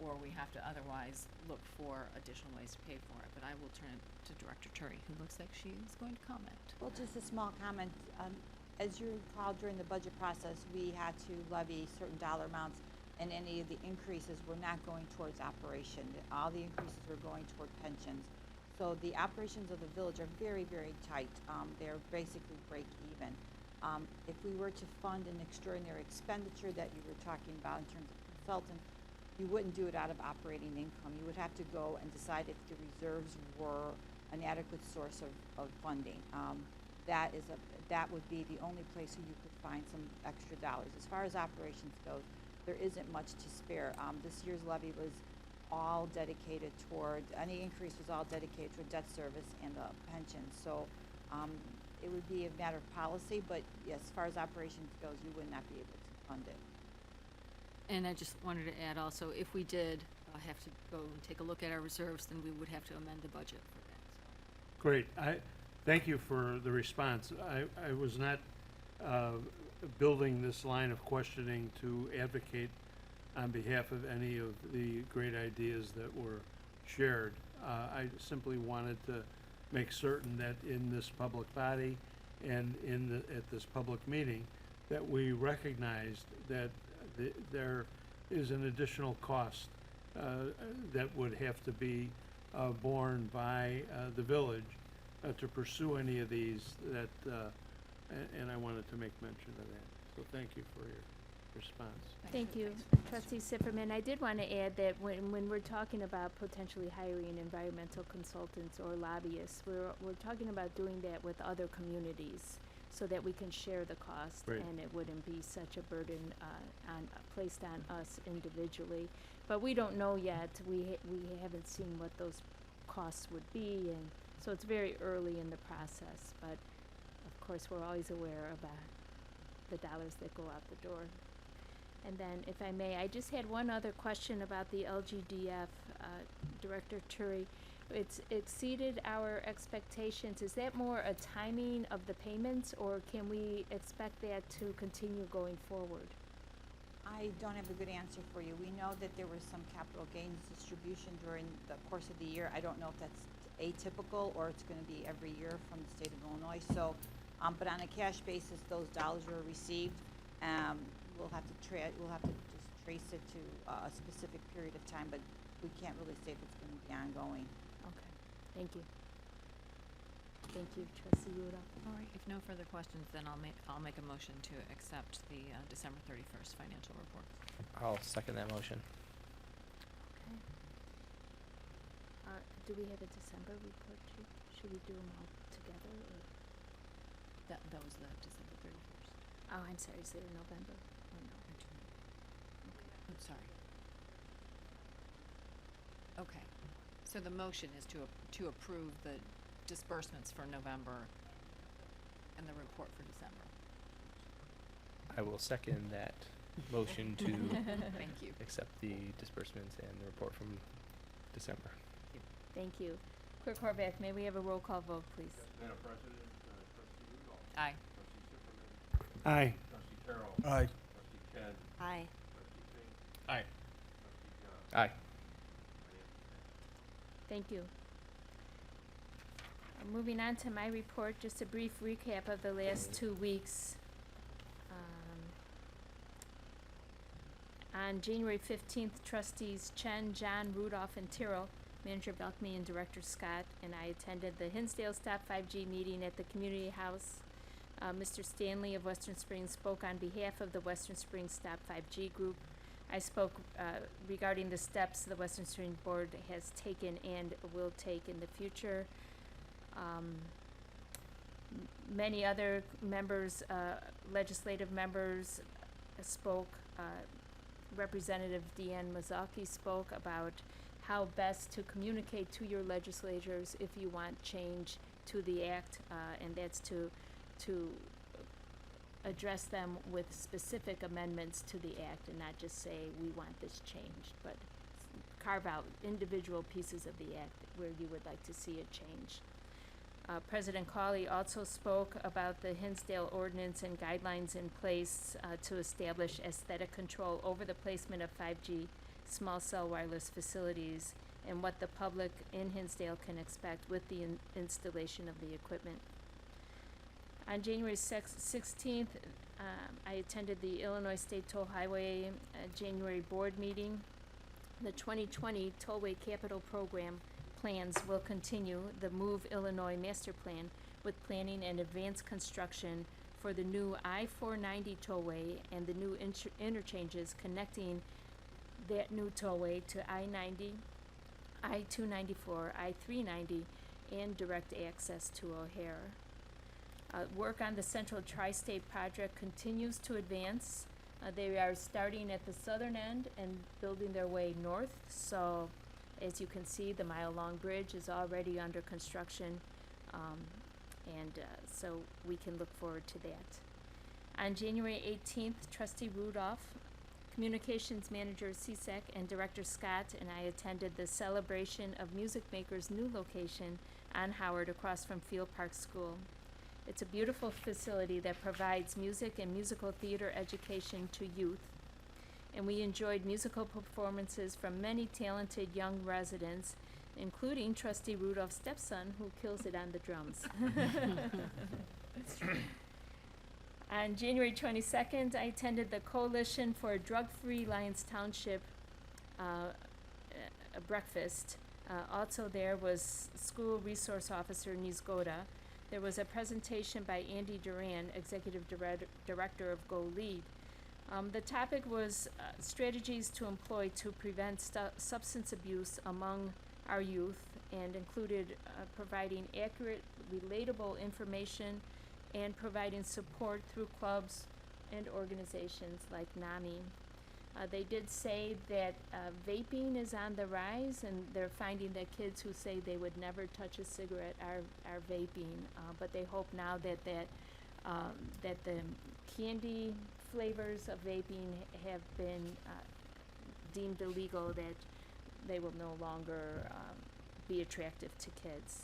or we have to otherwise look for additional ways to pay for it. But I will turn it to Director Turi, who looks like she is going to comment. Well, just a small comment. As you recall, during the budget process, we had to levy certain dollar amounts, and any of the increases were not going towards operation. All the increases were going toward pensions. So the operations of the village are very, very tight. They're basically break even. If we were to fund an extraordinary expenditure that you were talking about in terms of consultant, you wouldn't do it out of operating income. You would have to go and decide if the reserves were an adequate source of funding. That would be the only place where you could find some extra dollars. As far as operations goes, there isn't much to spare. This year's levy was all dedicated toward, any increase was all dedicated toward debt service and the pension. So it would be a matter of policy, but yes, as far as operations goes, you would not be able to fund it. And I just wanted to add also, if we did have to go and take a look at our reserves, then we would have to amend the budget for that. So. Great. Thank you for the response. I was not building this line of questioning to advocate on behalf of any of the great ideas that were shared. I simply wanted to make certain that in this public body and at this public meeting that we recognized that there is an additional cost that would have to be borne by the village to pursue any of these that, and I wanted to make mention of that. So thank you for your response. Thank you, Trustee Sifferman. I did want to add that when we're talking about potentially hiring environmental consultants or lobbyists, we're talking about doing that with other communities so that we can share the cost. Right. And it wouldn't be such a burden placed on us individually. But we don't know yet. We haven't seen what those costs would be, and so it's very early in the process. But of course, we're always aware of the dollars that go out the door. And then, if I may, I just had one other question about the LGDF, Director Turi. It's exceeded our expectations. Is that more a timing of the payments, or can we expect that to continue going forward? I don't have a good answer for you. We know that there was some capital gains distribution during the course of the year. I don't know if that's atypical or it's going to be every year from the state of Illinois. So, but on a cash basis, those dollars were received. We'll have to just trace it to a specific period of time, but we can't really say if it's going to be ongoing. Okay, thank you. Thank you, Trustee Rudolph. All right, if no further questions, then I'll make a motion to accept the December 31st financial report. I'll second that motion. Okay. Do we have a December report too? Should we do them all together, or? That was the December 31st. Oh, I'm sorry, is it in November? Oh, no. Okay. I'm sorry. Okay, so the motion is to approve the disbursements for November and the report for December. I will second that motion to Thank you. accept the disbursements and the report from December. Thank you. Clerk Horvath, may we have a roll call vote, please? Madam President, Trustee Rudolph. Aye. Trustee Sifferman. Aye. Trustee Carroll. Aye. Trustee Chen. Aye. Trustee Fink. Aye. Trustee John. Aye. Thank you. Moving on to my report, just a brief recap of the last 2 weeks. On January 15th, trustees Chen, John, Rudolph, and Tyrrell, Manager Belkmy and Director Scott, and I attended the Hinsdale Stop 5G meeting at the Community House. Mr. Stanley of Western Springs spoke on behalf of the Western Springs Stop 5G group. I spoke regarding the steps the Western Springs Board has taken and will take in the future. Many other members, legislative members spoke. Representative Deanne Mazzocchi spoke about how best to communicate to your legislators if you want change to the act, and that's to address them with specific amendments to the act and not just say we want this changed, but carve out individual pieces of the act where you would like to see it changed. President Cawley also spoke about the Hinsdale ordinance and guidelines in place to establish aesthetic control over the placement of 5G small cell wireless facilities and what the public in Hinsdale can expect with the installation of the equipment. On January 16th, I attended the Illinois State Toll Highway January board meeting. The 2020 Tollway Capital Program plans will continue the Move Illinois Master Plan with planning and advanced construction for the new I-490 tollway and the new interchanges connecting that new tollway to I-90, I-294, I-390, and direct access to O'Hare. Work on the Central Tri-State project continues to advance. They are starting at the southern end and building their way north. So, as you can see, the mile-long bridge is already under construction, so we can look forward to that. On January 18th, Trustee Rudolph, Communications Manager CSEC, and Director Scott and I attended the celebration of Music Maker's new location on Howard across from Field Park School. It's a beautiful facility that provides music and musical theater education to youth. And we enjoyed musical performances from many talented young residents, including Trustee Rudolph's stepson, who kills it on the drums. On January 22nd, I attended the Coalition for a Drug-Free Lyons Township a breakfast. Also there was School Resource Officer Nizgoda. There was a presentation by Andy Duran, Executive Director of Go Lead. The topic was strategies to employ to prevent substance abuse among our youth, and included providing accurate, relatable information and providing support through clubs and organizations like NAMI. They did say that vaping is on the rise, and they're finding that kids who say they would never touch a cigarette are vaping. But they hope now that the candy flavors of vaping have been deemed illegal, that they will no longer be attractive to kids.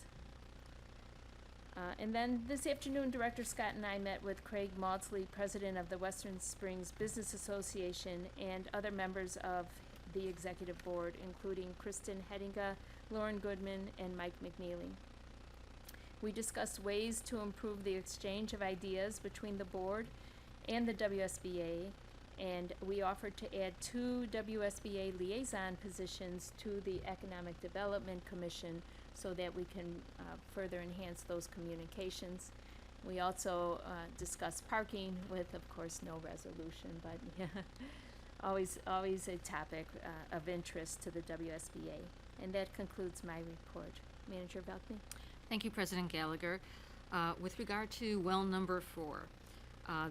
And then this afternoon, Director Scott and I met with Craig Maudsley, President of the Western Springs Business Association, and other members of the Executive Board, including Kristen Hedinga, Lauren Goodman, and Mike McNeely. We discussed ways to improve the exchange of ideas between the board and the WSBA, and we offered to add 2 WSBA liaison positions to the Economic Development Commission so that we can further enhance those communications. We also discussed parking with, of course, no resolution, but yeah, always a topic of interest to the WSBA. And that concludes my report. Manager Velkney? Thank you, President Gallagher. With regard to well number 4,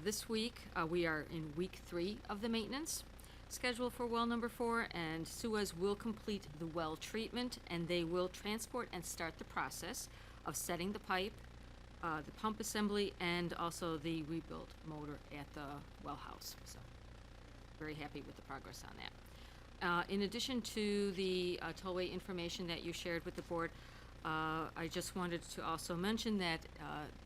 this week we are in week 3 of the maintenance schedule for well number 4, and Suez will complete the well treatment, and they will transport and start the process of setting the pipe, the pump assembly, and also the rebuilt motor at the well house. So very happy with the progress on that. In addition to the tollway information that you shared with the board, I just wanted to also mention that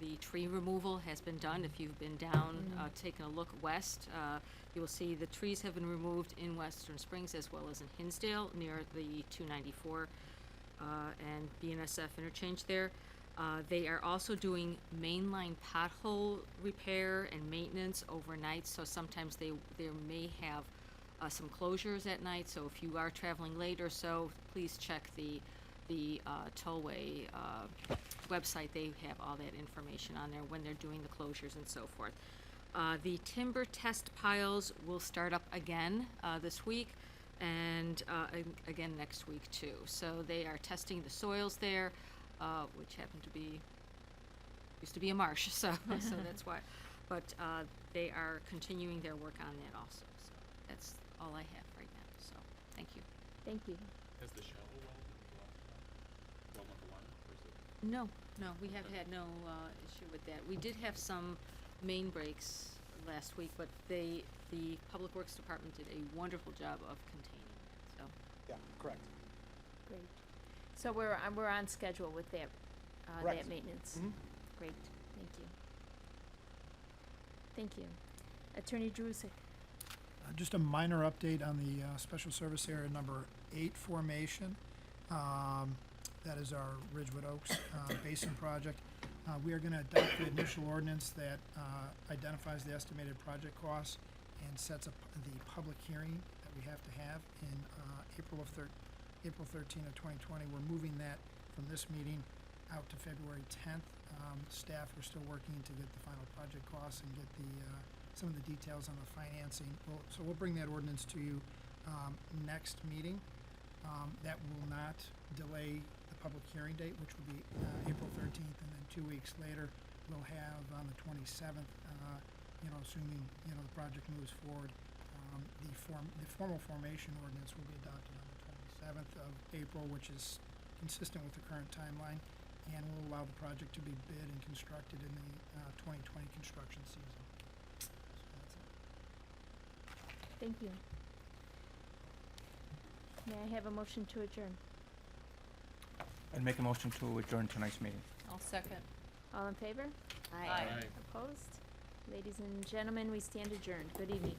the tree removal has been done. If you've been down, taking a look west, you will see the trees have been removed in Western Springs as well as in Hinsdale near the 294 and BNSF interchange there. They are also doing mainline pothole repair and maintenance overnight, so sometimes they may have some closures at night. So if you are traveling late or so, please check the tollway website. They have all that information on there when they're doing the closures and so forth. The timber test piles will start up again this week, and again next week too. So they are testing the soils there, which happen to be, used to be a marsh, so that's why. But they are continuing their work on that also. So that's all I have right now. So thank you. Thank you. Has the shallow well been well number 1, or is it? No, we have had no issue with that. We did have some main breaks last week, but the Public Works Department did a wonderful job of containing it. So Yeah, correct. Great. So we're on schedule with that Correct. that maintenance. Mhm. Great, thank you. Thank you. Attorney Drusik. Just a minor update on the Special Service Area Number 8 formation. That is our Ridgewood Oaks Basin project. We are going to adopt the initial ordinance that identifies the estimated project costs and sets up the public hearing that we have to have in April 13 of 2020. We're moving that from this meeting out to February 10th. Staff are still working to get the final project costs and get the some of the details on the financing. So we'll bring that ordinance to you next meeting. That will not delay the public hearing date, which will be April 13th, and then 2 weeks later, we'll have on the 27th, assuming, the project moves forward, the formal formation ordinance will be adopted on the 27th of April, which is consistent with the current timeline, and will allow the project to be bid and constructed in the 2020 construction season. So that's it. Thank you. May I have a motion to adjourn? I'd make a motion to adjourn tonight's meeting. I'll second. All in favor? Aye. Opposed? Ladies and gentlemen, we stand adjourned. Good evening.